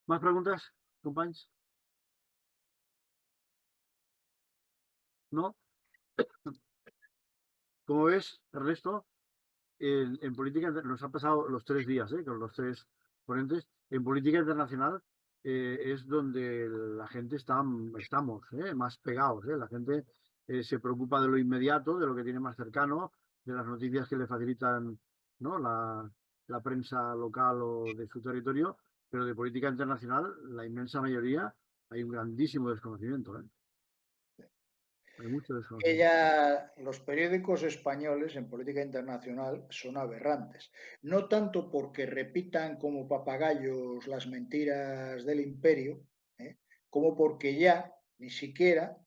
¿Más preguntas, compañeros? ¿No? Como ves, Ernesto, en política nos ha pasado los 3 días, con los 3 ponentes. En política internacional es donde la gente estamos más pegados. La gente se preocupa de lo inmediato, de lo que tiene más cercano, de las noticias que le facilitan, ¿no?, la prensa local o de su territorio, pero de política internacional, la inmensa mayoría, hay un grandísimo desconocimiento. Hay mucho desconocimiento. Los periódicos españoles en política internacional son aberrantes. No tanto porque repitan como papagayos las mentiras del imperio, como porque ya ni siquiera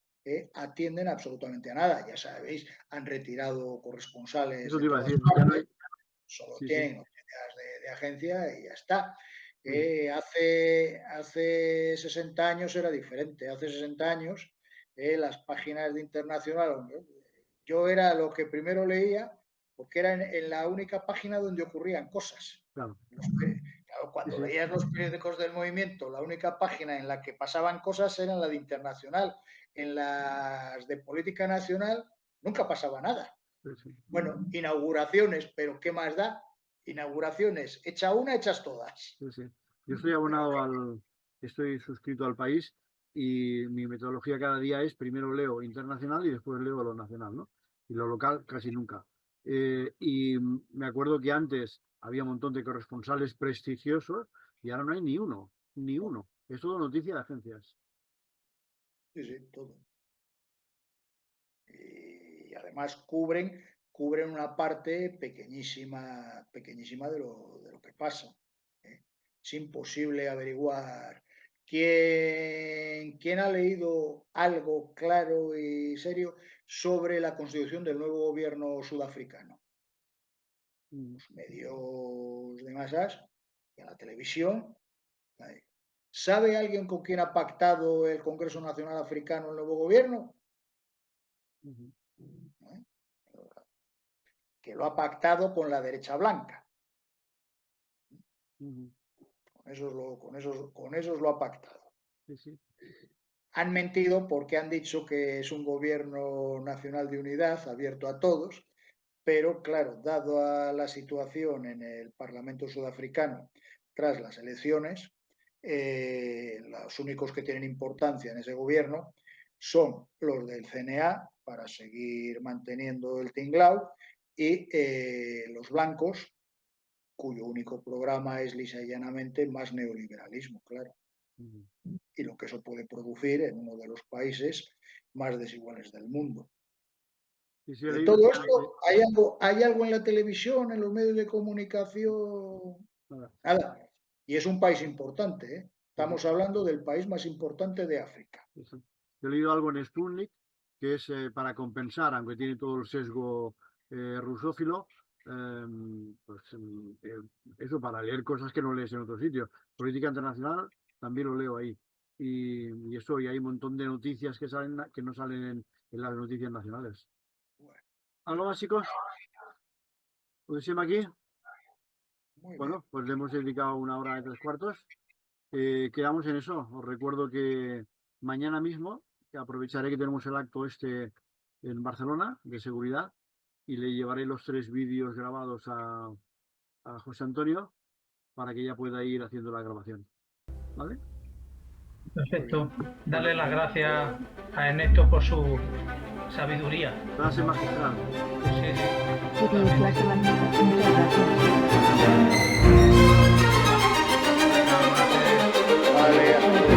atienden absolutamente a nada. Ya sabéis, han retirado corresponsales Eso de te iba a todas decir, ya no hay. partes, solo tienen noticias de agencia y ya está. Sí. Hace 60 años era diferente. Hace 60 años las páginas de internacional, yo era lo que primero leía, porque era en la única página donde ocurrían cosas. Claro. Claro, cuando leías los periódicos del movimiento, la única página en la que pasaban cosas era la de internacional. En las de política nacional nunca pasaba nada. Sí. Bueno, inauguraciones, pero ¿qué más da? Inauguraciones, echa una, echas todas. Sí. Yo estoy abonado estoy suscrito al País y mi metodología cada día es primero leo internacional y después leo lo nacional, ¿no? Y lo local casi nunca. Y me acuerdo que antes había un montón de corresponsales prestigiosos y ahora no hay ni uno. Es todo noticia de agencias. Sí, todo. Y además cubren una parte pequeñísima de lo que pasa. Es imposible averiguar quién ha leído algo claro y serio sobre la constitución del nuevo gobierno sudafricano. Los medios de masas y en la televisión. ¿Sabe alguien con quién ha pactado el Congreso Nacional Africano el nuevo gobierno? Que lo ha pactado con la derecha blanca. Con esos lo ha pactado. Sí. Han mentido porque han dicho que es un gobierno nacional de unidad, abierto a todos, pero claro, dado a la situación en el Parlamento sudafricano tras las elecciones, los únicos que tienen importancia en ese gobierno son los del CNA, para seguir manteniendo el tinglao, y los blancos, cuyo único programa es lisa y llanamente más neoliberalismo, claro. Y lo que eso puede producir en uno de los países más desiguales del mundo. De todo esto, ¿hay algo en la televisión, en los medios de comunicación? Nada. Y es un país importante, ¿eh? Estamos hablando del país más importante de África. Yo he leído algo en Sputnik, que es para compensar, aunque tiene todo el sesgo rusófilo, eso, para leer cosas que no lees en otro sitio. Política internacional también lo leo ahí. Y eso, y hay un montón de noticias que no salen en las noticias nacionales. ¿Algo más, chicos? ¿Lo decimos aquí? Bueno, pues le hemos dedicado 1 hora y 3/4. Quedamos en eso. Os recuerdo que mañana mismo, que aprovecharé que tenemos el acto en Barcelona de seguridad y le llevaré los 3 vídeos grabados a José Antonio para que ella pueda ir haciendo la grabación. ¿Vale? Perfecto. Darle las gracias a Ernesto por su sabiduría. Clase magistral. Sí. Clase magistral. Muchas gracias. Vale.